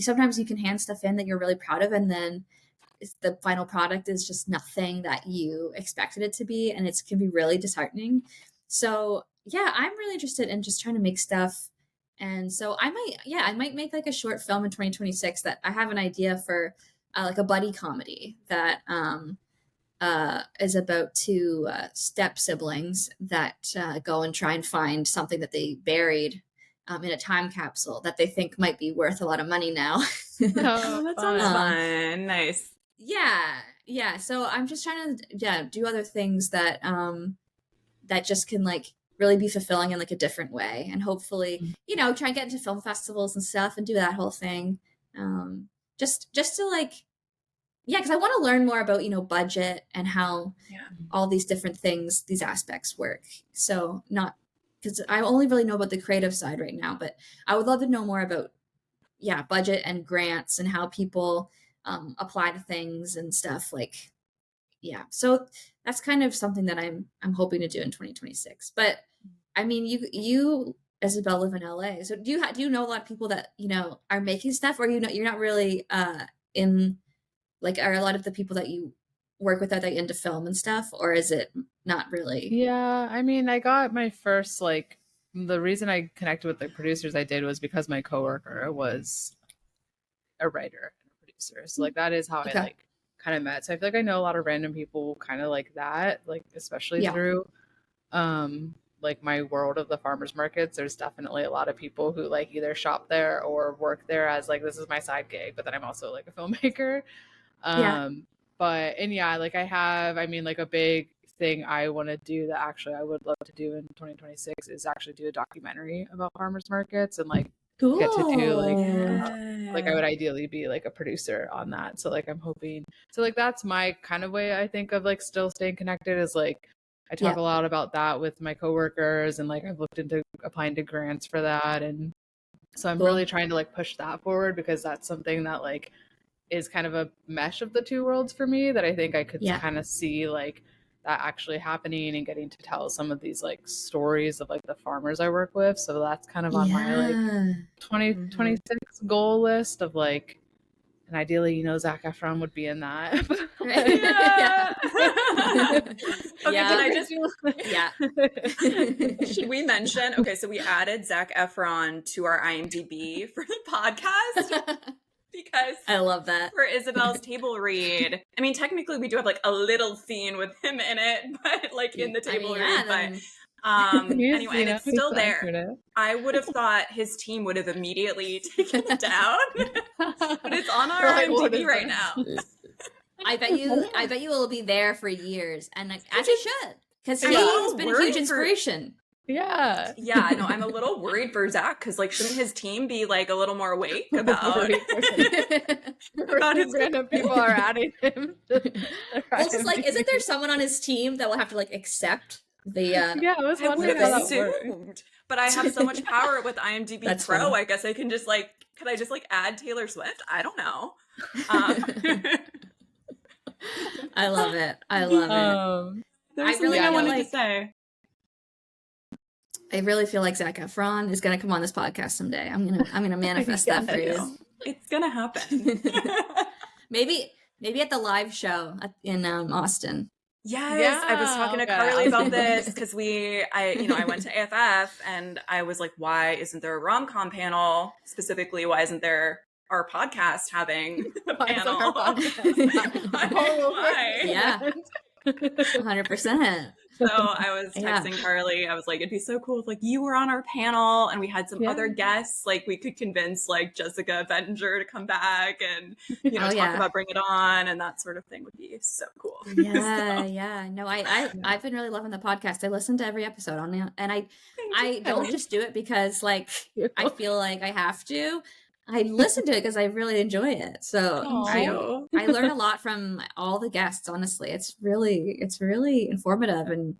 sometimes you can hand stuff in that you're really proud of, and then the final product is just nothing that you expected it to be, and it can be really disheartening. So yeah, I'm really interested in just trying to make stuff, and so I might make like a short film in 2026 that I have an idea for, like a buddy comedy that is about 2 step siblings that go and try and find something that they buried in a time capsule that they think might be worth a lot of money now. Oh, that sounds fun. Nice. Yeah. Yeah, so I'm just trying to do other things that that just can like really be fulfilling in like a different way, and hopefully, you know, try and get into film festivals and stuff and do that whole thing. Just to like, yeah, because I want to learn more about, you know, budget and how all these different things, these aspects work. So not because I only really know about the creative side right now, but I would love to know more about, yeah, budget and grants and how people apply to things and stuff like, yeah. So that's kind of something that I'm hoping to do in 2026. But I mean, you Isabel live in LA, so do you know a lot of people that, you know, are making stuff, or you know you're not really in, like, are a lot of the people that you work with, are they into film and stuff, or is it not really? Yeah, I mean, I got my first like the reason I connected with the producers I did was because my coworker was a writer and a producer. So like that is how I Okay. like kind of met. So I feel like I know a lot of random people kind of like that, like especially Yeah. through like my world of the farmers markets. There's definitely a lot of people who like either shop there or work there as like this is my side gig, but then I'm also like a filmmaker. Yeah. But and yeah, like I mean like a big thing I want to do that actually I would love to do in 2026 is actually do a documentary about farmers markets and like get to do like I would ideally be like a producer on that. So like I'm hoping so like that's my kind of way I think of like still staying connected is like I talk Yeah. a lot about that with my coworkers and like I've looked into applying to grants for that and so I'm Cool. really trying to like push that forward because that's something that like is kind of a mesh of the two worlds for me that I think I could Yeah. kind of see like that actually happening and getting to tell some of these like stories of like the farmers I work with. So that's kind of on my like 2026 goal list of like, and ideally, you know, Zac Efron would be in that. Yeah. Okay, Yeah. can I just Yeah. should we mention? Okay, so we added Zac Efron to our IMDb for the podcast because I love that. for Isabel's table read. I mean, technically, we do have like a little scene with him in it, but like in the table read. But anyway, and it's still there. I would have thought his team would have immediately taken it down, but it's on our IMDb right now. I bet you will be there for years, and like, as it should, because he I'm a has little been a worried huge for- inspiration. Yeah. Yeah, I know. I'm a little worried for Zac because, like, shouldn't his team be like a little more awake about his random people are adding him? Well, it's like, isn't there someone on his team that will have to like accept the? Yeah, I was I would wondering have how that worked. assumed, but I have so much power with IMDb That's Pro. funny. I guess I can just like, could I just like add Taylor Swift? I don't know. I love it. I love it. There was I really something I feel wanted like- to say. I really feel like Zac Efron is gonna come on this podcast someday. I'm gonna manifest that for you. It's gonna happen. Maybe at the live show in Austin. Yes, I was talking to Carley about this because I went to AFF and I was like, why isn't there a rom-com panel? Specifically, why isn't there our podcast having a panel? Why? Yeah, 100%. So I was texting Carley. I was like, it'd be so cool if like you were on our panel and we had some other guests. Like we could convince like Jessica Bettinger to come back and talk about Bring It On and that sort of thing would be so cool. Yeah. No, I've been really loving the podcast. I listen to every episode on it, and I don't just do it because like I feel like I have to. I listen to it because I really enjoy it. So I learn a lot from all the guests. Honestly, it's really informative and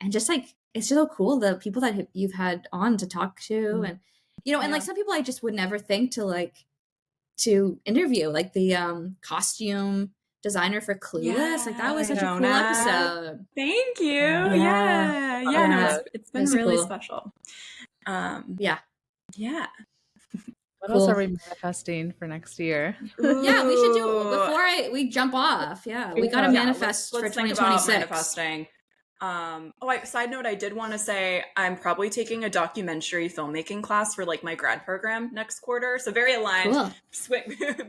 just like it's so cool the people that you've had on to talk to and and like some people I just would never think to interview, like the costume designer for Clueless. Like that was such a cool episode. Thank you. Yeah. No, it's been really cool. Special. Yeah. What else are we manifesting for next year? Yeah, we should do before we jump off. Yeah, we got to manifest for 2026. Manifesting. Side note, I did want to say I'm probably taking a documentary filmmaking class for like my grad program next quarter. So very aligned. Cool.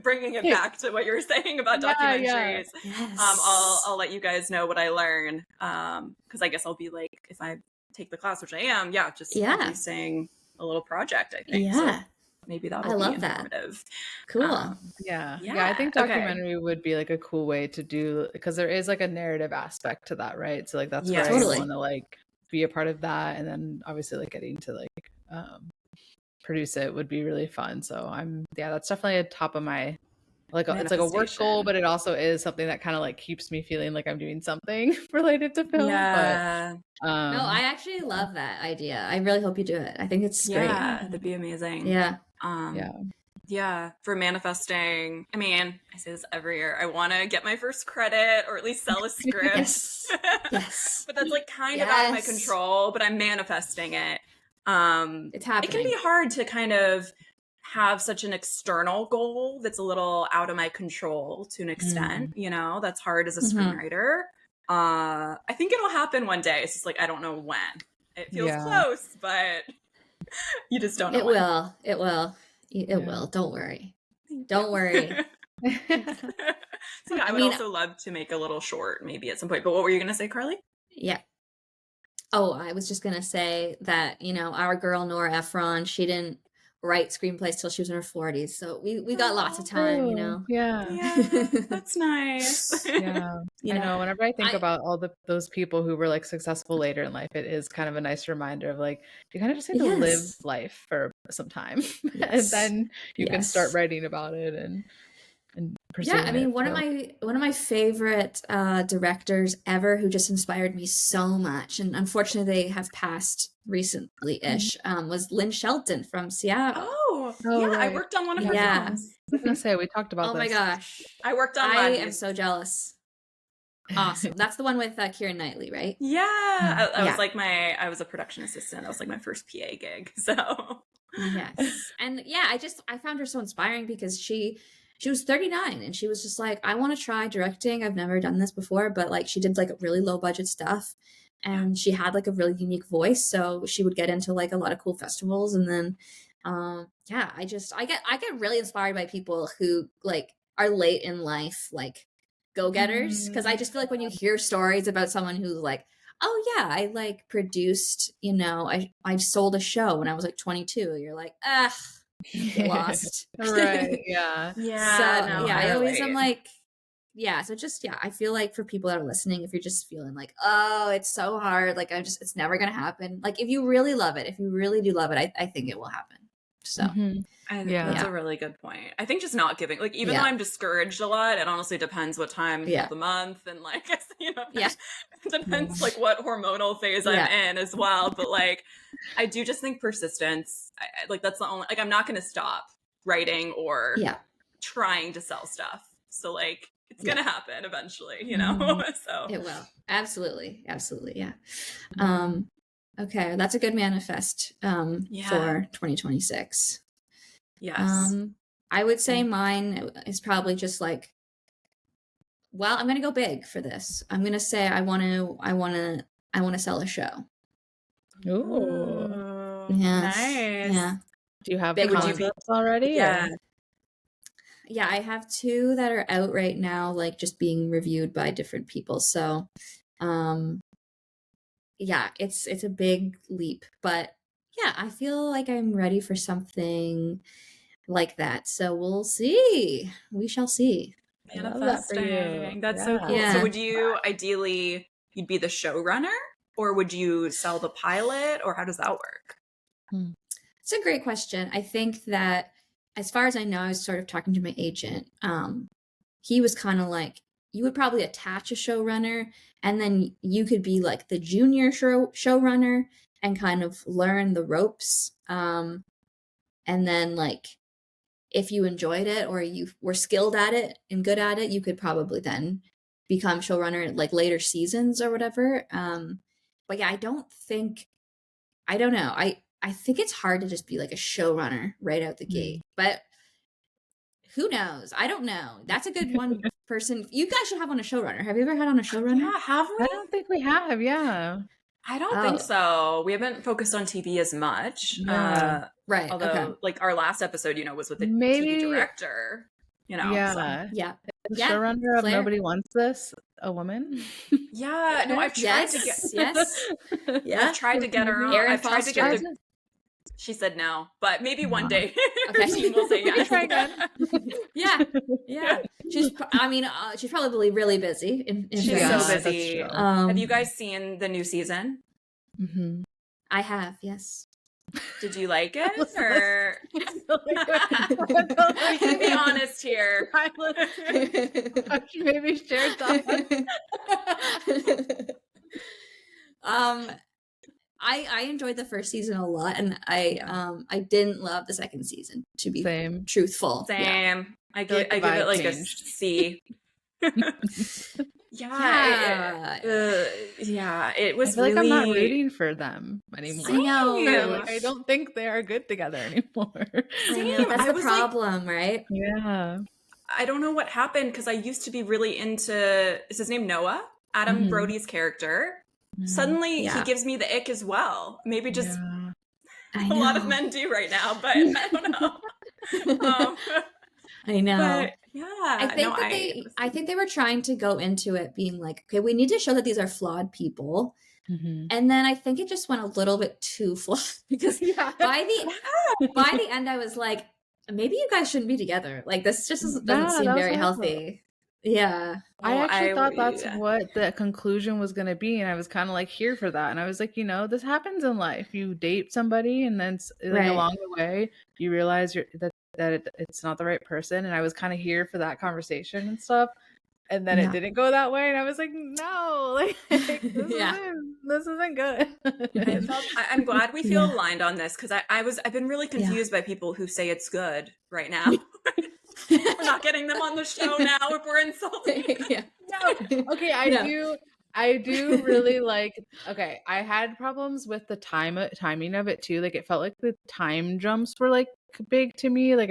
Bringing it back to what you were saying about documentaries. Yes. I'll let you guys know what I learn. Because I guess I'll be like, if I take the class, which I am, just producing a little project, I think. Yeah. maybe I that'll be love that. informative. Cool. Yeah. Yeah, Yeah. I think okay. documentary would be like a cool way to do, because there is like a narrative aspect to that, right? So like that's where Yes. I Totally. want to like be a part of that. And then obviously like getting to like produce it would be really fun. So that's definitely a top of my, like it's like a work goal, Manifestation. but it also is something that kind of like keeps me feeling like I'm doing something related to film. Yeah. But No, I actually love that idea. I really hope you do it. I think it's great. Yeah, that'd be amazing. Yeah. Yeah, for manifesting, I mean, I say this every year, I want to get my first credit or at least sell a script. Yes. Yes. But that's like kind of out of my control, but I'm manifesting it. It's happening. It can be hard to kind of have such an external goal that's a little out of my control to an extent, you know, that's hard as a screenwriter. I think it'll happen one day. It's just like, I don't know when. It feels close, but you just don't know. It will. It will. It will. Don't worry. Don't worry. So I would also love to make a little short maybe at some point. But what were you going to say, Carly? Yeah. Oh, I was just going to say that, you know, our girl Nora Ephron, she didn't write screenplays till she was in her 40s. So we got lots of time, you know. Yeah, that's nice. Yeah. I know whenever I think about all those people who were like successful later in life, it is kind of a nice reminder of like, you kind of just need to live life for some time and then you can start writing about it and pursuing I mean, it. one of my favorite directors ever who just inspired me so much, and unfortunately they have passed recently-ish, was Lynn Shelton from Seattle. Yeah, I worked on one of her films. I was gonna say, we talked about this. Oh my gosh. I worked on I am so jealous. Awesome. That's the one with Keira Knightley, right? Yeah. I was like I was a production assistant. That was like my first PA gig. So yes. And yeah, I found her so inspiring because she was 39 and she was just like, I want to try directing. I've never done this before, but like she did like really low budget stuff and she had like a really unique voice. So she would get into like a lot of cool festivals. And then, I get really inspired by people who like are late in life, like go-getters. Cause I just feel like when you hear stories about someone who's like, oh yeah, I like produced, you know, I sold a show when I was like 22. You're like, ugh. Lost. Right. Yeah. I always am like, I feel like for people that are listening, if you're just feeling like, oh, it's so hard, like it's never gonna happen, like if you really love it, if you really do love it, I think it will happen. So I think that's a really good point. I think just not giving, like, even though I'm discouraged a lot, it honestly depends what time of the month and like, you know, it depends like what hormonal phase I'm in as well. But like, I do just think persistence, like that's the only, like, I'm not going to stop writing or trying to sell stuff. So like, it's going to happen eventually, you know? So it will. Absolutely. Absolutely. Yeah. Okay, that's a good manifest for 2026. Yes. I would say mine is probably just like, well, I'm going to go big for this. I'm going to say I want to sell a show. Ooh. Yes. Nice. Yeah. Do you have concepts already? Yeah. Yeah, I have 2 that are out right now, like just being reviewed by different people. So, yeah, it's a big leap, but yeah, I feel like I'm ready for something like that. So we'll see. We shall see. Manifesting. That's so cool. So would you ideally, you'd be the showrunner or would you sell the pilot or how does that work? It's a great question. I think that as far as I know, I was sort of talking to my agent. He was kind of like, you would probably attach a showrunner and then you could be like the junior showrunner and kind of learn the ropes. And then like, if you enjoyed it or you were skilled at it and good at it, you could probably then become showrunner at like later seasons or whatever. But yeah, I don't know. I think it's hard to just be like a showrunner right out the gate, but who knows? I don't know. That's a good one person. You guys should have on a showrunner. Have you ever had on a showrunner? Yeah, have we? I don't think we have. Yeah. I don't think so. We haven't focused on TV as much. Right. Although like our last episode, you know, was with the TV director, you know. Yeah. So. Yeah. The showrunner of Nobody Wants This, a woman. Yeah. No, I've tried to get I've tried to get her on. I've tried to get She said no, but maybe one day Okay. she will say yes. Try again. Yeah. She's probably really busy. In She's fairness. so that's busy. true. Have you guys seen the new season? Mm-hmm. I have, yes. Did you like it, or you can be honest here? Maybe share thoughts. I enjoyed the first season a lot, and I didn't love the second season, to be truthful. Same. Yeah. I give it like changed. a C. Yeah. It was I feel like really. I'm not rooting for them anymore. I know. Like, I don't think they are good together anymore. I know. That's I the was problem, right? Yeah. I don't know what happened, because I used to be really into, is his name Noah? Adam Brody's character. Suddenly he gives me the ick as well. Maybe just a lot of men do right now, but I don't know. I know. But yeah, I think they were trying to go into it being like, okay, we need to show that these are flawed people. And then I think it just went a little bit too flawed, because by the end I was like, maybe you guys shouldn't be together. Like, this just doesn't seem very healthy. Yeah. I actually thought that's what the conclusion was going to be, and I was kind of like here for that. And I was like, this happens in life. You date somebody, and then along the way you realize that it's not the right person. And I was kind of here for that conversation and stuff. And then it didn't go that way, and I was like, no, this isn't good. I'm glad we feel aligned on this, because I've been really confused by people who say it's good right now. We're not getting them on the show now if we're insulting. No. Okay, I do really like. Okay, I had problems with the timing of it too. Like, it felt like the time jumps were like big to me. Like,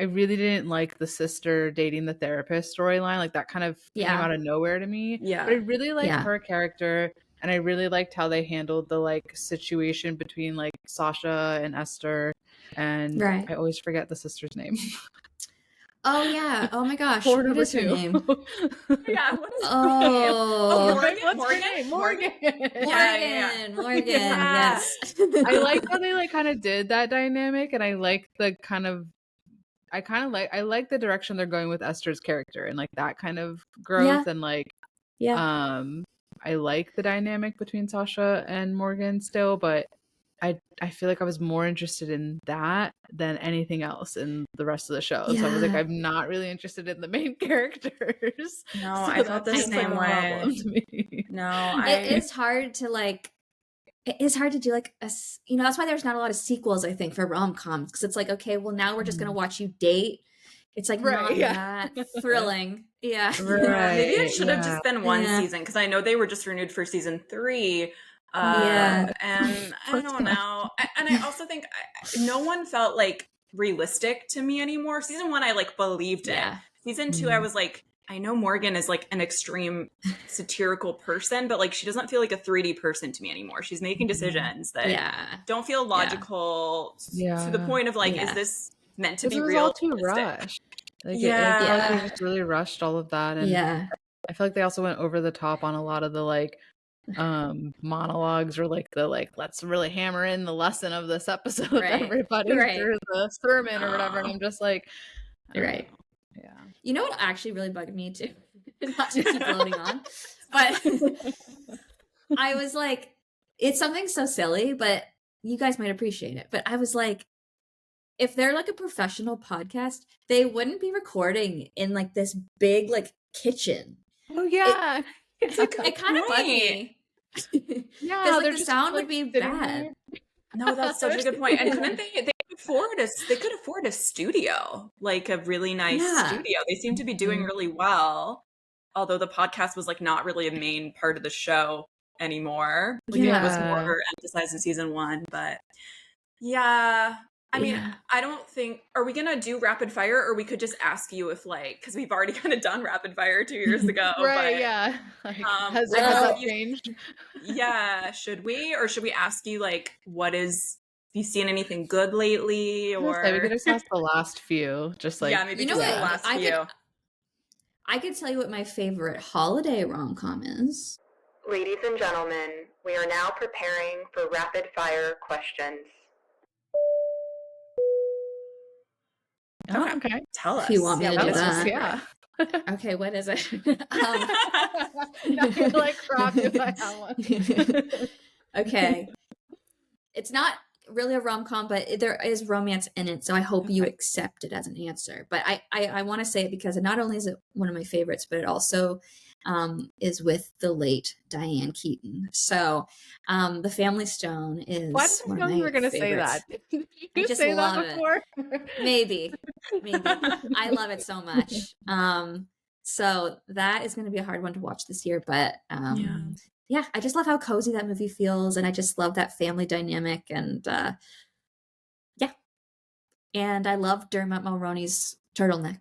I really didn't like the sister dating the therapist storyline. Like, that kind of came out of nowhere to me. Yeah. But I really liked her character, and I really liked how they handled the like situation between like Sasha and Esther. And I always forget the sister's name. Oh yeah. Oh my gosh. What is her name? Yeah. What is Morgan? Morgan. Yeah. Yes. I like how they like kind of did that dynamic, and I like the I like the direction they're going with Esther's character and like that kind of growth and like I like the dynamic between Sasha and Morgan still, but I feel like I was more interested in that than anything else in the rest of the show. So I was like, I'm not really interested in the main characters. No, I felt the same way. No, it's hard to like. It's hard to do like that's why there's not a lot of sequels, I think, for rom-coms, because it's like, okay, well, now we're just gonna watch you date. It's like not that thrilling. Yeah. Maybe it should have just been one season, because I know they were just renewed for season 3. And I don't know. And I also think no one felt like realistic to me anymore. Season 1, I like believed it. Season 2, I was like, I know Morgan is like an extreme satirical person, but like she doesn't feel like a 3D person to me anymore. She's making decisions that don't feel logical to the point of like, is this meant to be real? All too rushed. Like, they just really rushed all of that, and I feel like they also went over the top on a lot of the like monologues, or like the like, let's really hammer in the lesson of this episode to everybody through the sermon or whatever, and I'm just like, yeah. You know what actually really bugged me too? Not to keep loading on, but I was like, it's something so silly, but you guys might appreciate it. But I was like, if they're like a professional podcast, they wouldn't be recording in like this big like kitchen. Oh yeah. It kind of bugged me. Because like the sound would be bad. No, that's such a good point. And couldn't they could afford a studio, like a really nice studio. They seem to be doing really well, although the podcast was like not really a main part of the show anymore. Like it was more emphasized in season 1, but I mean, I don't think, are we gonna do rapid fire, or we could just ask you if like, because we've already kind of done rapid fire 2 years ago. Like, has that changed? Should we, or should we ask you like, have you seen anything good lately? Or we could just ask the last few, just like, maybe the last few. I could tell you what my favorite holiday rom-com is. Ladies and gentlemen, we are now preparing for rapid fire questions. Oh, okay. Tell us. If you want me to do that. Yeah. Okay, what is it? Now you're like cropped if I have one. Okay. It's not really a rom-com, but there is romance in it, so I hope you accept it as an answer. But I want to say it because not only is it one of my favorites, but it also is with the late Diane Keaton. So The Family Stone is Why did I one know of my you were going to say favorites. that? Did I you just say love that it. before? Maybe. I love it so much. So that is going to be a hard one to watch this year, but yeah, I just love how cozy that movie feels, and I just love that family dynamic, and yeah, and I love Dermot Mulroney's turtleneck.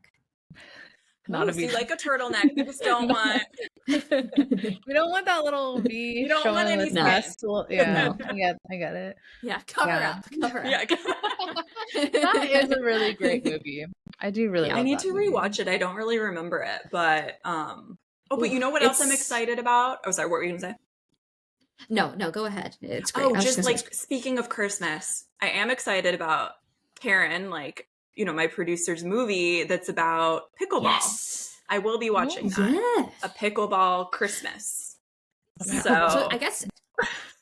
Not Ooh, so you like a turtleneck. You just don't want. We don't want that little V. You don't want any chest. Yeah, No. I get it. Yeah, cover up. Yeah. That is a really great movie. I do really. I love need that to movie. rewatch it. I don't really remember it, but but you know what else I'm excited about? Oh, sorry, what were you gonna say? No, go ahead. It's great. Oh, just like speaking of Christmas, I am excited about Karen, like, you know, my producer's movie that's about pickleball. Yes. I will be watching that. Yes. A pickleball Christmas. So I guess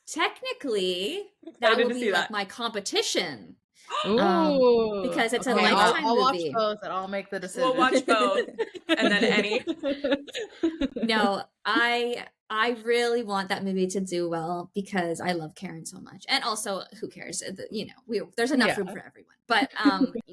technically that will be like my competition. Ooh, because it's a okay, Lifetime I'll movie. watch both and I'll make the decision. We'll watch both, and then any. No, I really want that movie to do well because I love Karen so much, and also who cares? You know, there's enough room for everyone. But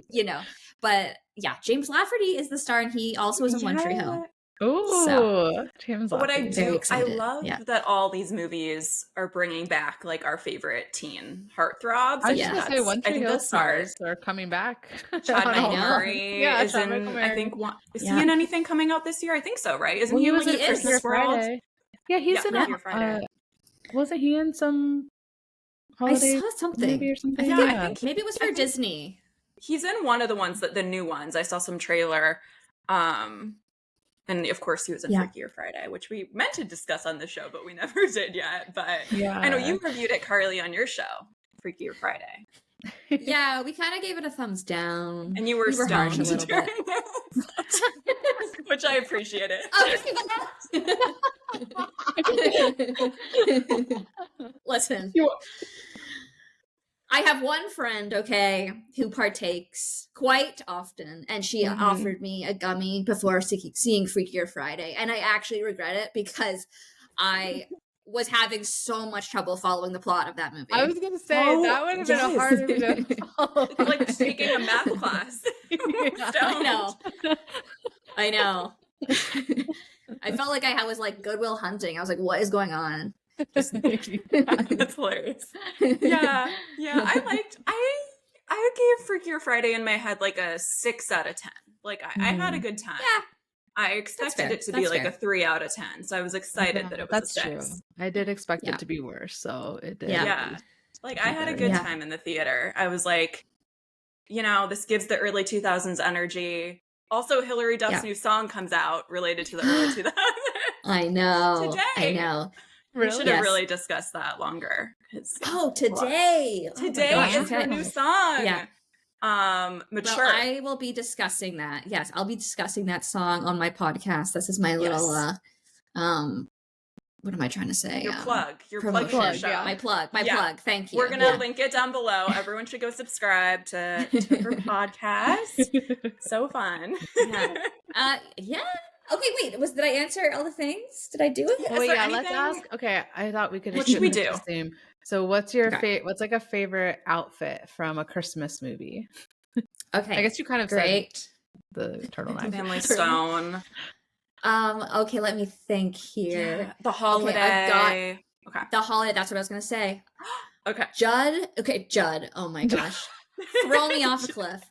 you know, but yeah, James Lafferty is the star, and he also is in One Tree Hill. Ooh, James what I Very do, I excited. love that all these movies are bringing back like our favorite teen heartthrobs. I was just gonna say One Tree Hill stars are coming back. Chad Michael Murray is in. I think is he in anything coming out this year? I think so, right? Isn't he in like Christmas World? Yeah, he's in Figure Friday. Wasn't he in some holiday I saw something movie or something? I think maybe it was for Disney. He's in one of the ones the new ones. I saw some trailer. And of course, he was in Freakier Friday, which we meant to discuss on the show, but we never did yet. But I know you reviewed it, Carly, on your show, Freakier Friday. Yeah, we kind of gave it a thumbs down. And you were stoned harsh a little bit. Which I appreciated. Listen. I have one friend, who partakes quite often, and she offered me a gummy before seeing Freakier Friday, and I actually regret it because I was having so much trouble following the plot of that movie. I was gonna say that would have been a hard movie to follow. Like taking a math class. I know. I felt like I was like Goodwill Hunting. I was like, what is going on? That's hilarious. Yeah. I gave Freakier Friday in my head like a 6 out of 10. Like I had a good time. Yeah. I expected it to be like a 3 out of 10. So I was excited that it was a 6. True. I did expect it to be worse, so it did. Yeah. Like I had a good time in the theater. I was like, you know, this gives the early 2000s energy. Also, Hilary Duff's new song comes out related to the early 2000s. I know. Today. I know. We should have really discussed that longer. Today. Today is her new song. Yeah. Mature. Well, I will be discussing that. Yes, I'll be discussing that song on my podcast. This is my little what am I trying to say? Your plug. Your plug. My plug. Thank you. We're gonna link it down below. Everyone should go subscribe to her podcast. So fun. Yeah. Okay, wait. Did I answer all the things? Did I do it? Oh, yeah. Let's ask. Okay, I thought we could. What should we do? So, what's your what's like a favorite outfit from a Christmas movie? Okay, I guess you kind of said the turtleneck. Family Stone. Okay, let me think here. Yeah, the holiday. Okay, the holiday. That's what I was gonna say. Okay, Judd. Okay, Judd. Oh my gosh, throw me off a cliff.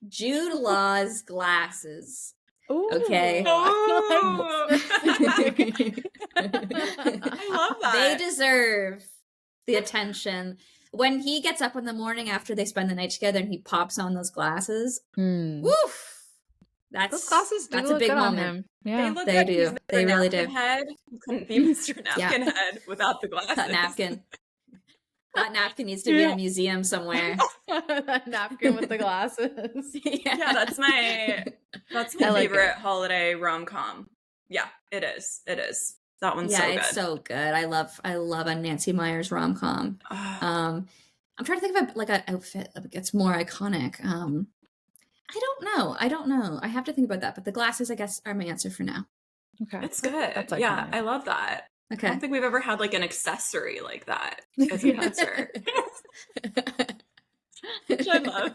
Jude Law's glasses. Ooh. Okay. I love that. They deserve the attention. When he gets up in the morning after they spend the night together and he pops on those glasses, woof! Those glasses do that's look a big good moment. On him. Yeah, they do. They really do. Head. You couldn't be Mr. Napkin Head without the glasses. Napkin. That napkin needs to be in a museum somewhere. That napkin with the glasses. Yeah, that's my favorite holiday rom-com. Yeah, it is. That one's so good. It's so good. I love a Nancy Meyers rom-com. I'm trying to think of like an outfit that gets more iconic. I don't know. I have to think about that. But the glasses, I guess, are my answer for now. Okay, it's good. That's iconic. I love that. Okay, I don't think we've ever had like an accessory like that as an answer. Which I love.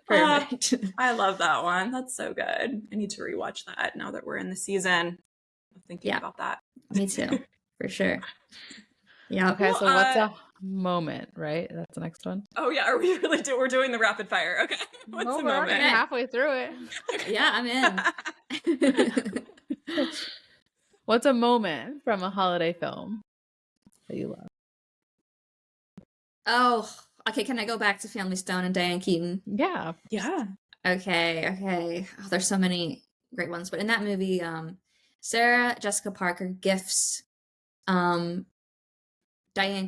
Perfect. I love that one. That's so good. I need to rewatch that now that we're in the season. I'm thinking about that. Me too, for sure. Yeah. Okay, so what's a moment, right? That's the next one. Oh yeah, are we really we're doing the rapid fire? Okay. What's a moment? Halfway through it. Yeah, I'm in. What's a moment from a holiday film that you love? Oh, okay. Can I go back to Family Stone and Diane Keaton? Yeah. Okay. Oh, there's so many great ones, but in that movie, Sarah Jessica Parker gifts Diane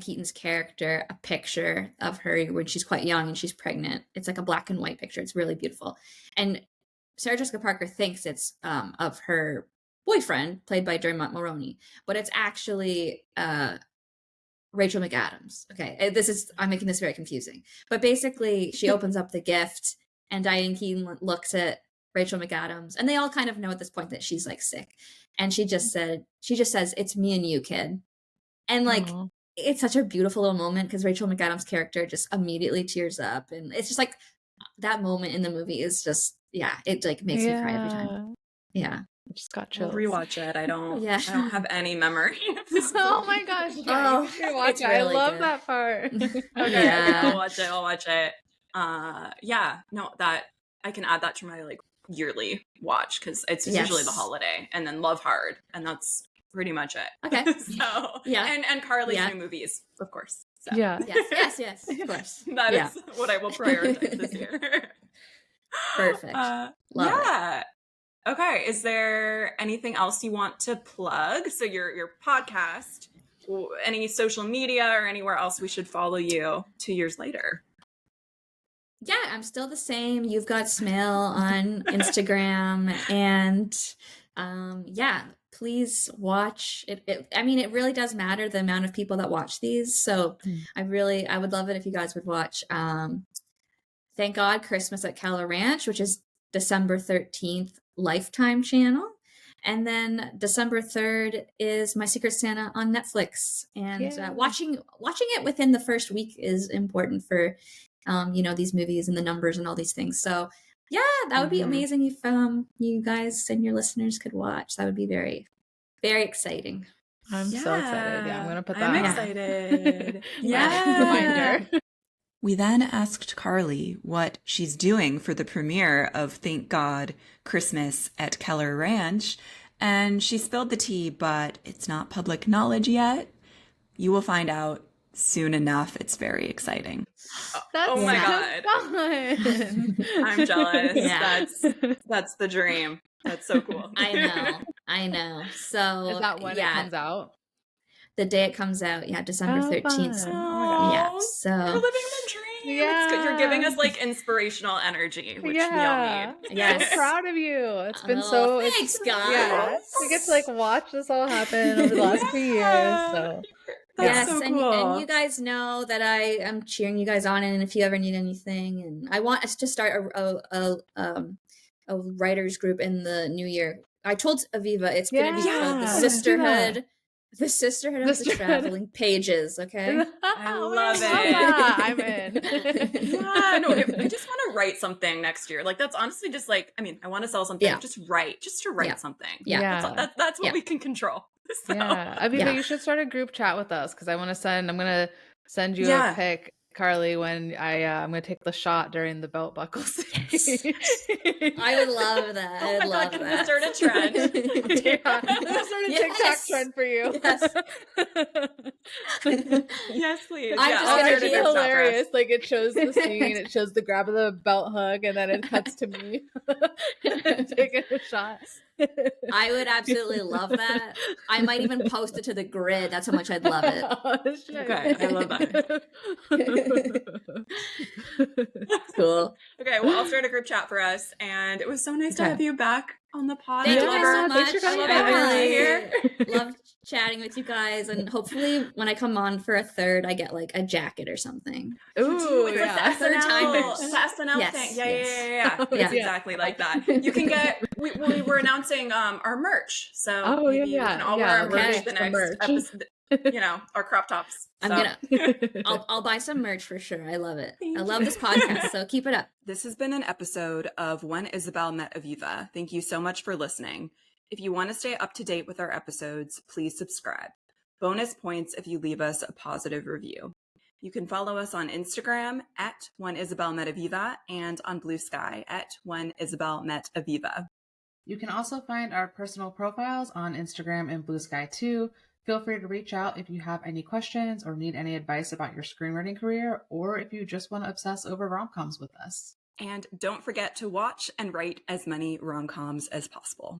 Keaton's character a picture of her when she's quite young and she's pregnant. It's like a black and white picture. It's really beautiful. And Sarah Jessica Parker thinks it's of her boyfriend, played by Dermot Mulroney, but it's actually Rachel McAdams. Okay, I'm making this very confusing. But basically, she opens up the gift and Diane Keaton looks at Rachel McAdams, and they all kind of know at this point that she's like sick. And she just says, "It's me and you, kid." And like, it's such a beautiful little moment because Rachel McAdams' character just immediately tears up. And it's just like that moment in the movie is just, it like makes me cry every time. Yeah. I just got chills. I'll rewatch it. I don't have any memory of this. Oh my gosh. Yeah, you watch it. Really I love that part. Okay. I'll watch it. That I can add that to my like yearly watch because it's usually the holiday, and then Love Hard, and that's pretty much it. Okay. So and Carly's new movies, of course. So. Yeah. Yes, of course. That is what I will prioritize this year. Perfect. Love it. Okay, is there anything else you want to plug? So your podcast, any social media or anywhere else we should follow you 2 years later? Yeah, I'm still the same. You've got Smale on Instagram, and please watch it. I mean, it really does matter the amount of people that watch these. So I would love it if you guys would watch Thank God Christmas at Keller Ranch, which is December 13th Lifetime channel. And then December 3rd is My Secret Santa on Netflix. And watching it within the first week is important for these movies and the numbers and all these things. So that would be amazing if you guys and your listeners could watch. That would be very, very exciting. I'm so excited. Yeah, I'm gonna put that. I'm excited. Reminder. We then asked Carley what she's doing for the premiere of Thank God Christmas at Keller Ranch, and she spilled the tea, but it's not public knowledge yet. You will find out soon enough. It's very exciting. Oh my God. I'm jealous. Yeah. That's the dream. That's so cool. I know. So is that when it comes out? The day it comes out, December 13th. So you're living the dream. Yeah. It's good. You're giving us like inspirational energy, which we all need. Yes. I'm proud of you. It's been thanks, guys. Yeah. We get to like watch this all happen over the last few years. So that's so cool. And you guys know that I am cheering you guys on, and if you ever need anything, and I want us to start a writers group in the new year. I told Aviva it's going to be called the Sisterhood. The Sisterhood of the Traveling Pages, okay? I love it. I'm in. I just want to write something next year. Like, that's honestly just like, I mean, I want to sell something. Just to write something. Yeah. That's what we can control. So. Yeah. Aviva, you should start a group chat with us because I'm going to send you a pic Carley when I'm going to take the shot during the belt buckle scene. I would love that. Oh my God, can this start a trend? Yeah, this sort of TikTok Yes. trend for you. Yes. Yes, please. I'm yeah, just I'll gonna start a It's be group chat for us. hilarious. Like it shows the scene, it shows the grab of the belt hook, and then it cuts to me taking a shot. I would absolutely love that. I might even post it to the grid. That's how much I'd love it. Oh, shit. Okay, I love that. Cool. Okay, well, I'll start a group chat for us. And it was so nice to Okay. have you back on the pod. Thank I you love guys so our- much. Thanks for I coming love on. having you Here. Love chatting with you guys, and hopefully when I come on for a third, I get like a jacket or something. Ooh, It's yeah. like the Third SNL, timers. the SNL Yes, thing. Yeah, yes. yeah. It's Yeah. exactly like that. You can get, we were announcing our merch. So Oh, maybe we yeah, can all yeah, wear our okay. merch the The next merch. episode, our crop tops. I'm So. gonna I'll buy some merch for sure. I love it. Thank I love you. this podcast, so keep it up. This has been an episode of When Isabel Met Aviva. Thank you so much for listening. If you want to stay up to date with our episodes, please subscribe. Bonus points if you leave us a positive review. You can follow us on Instagram at whenisabelmetaviva and on Bluesky at whenisabelmetaviva. You can also find our personal profiles on Instagram and Bluesky too. Feel free to reach out if you have any questions or need any advice about your screenwriting career, or if you just want to obsess over rom-coms with us. And don't forget to watch and write as many rom-coms as possible.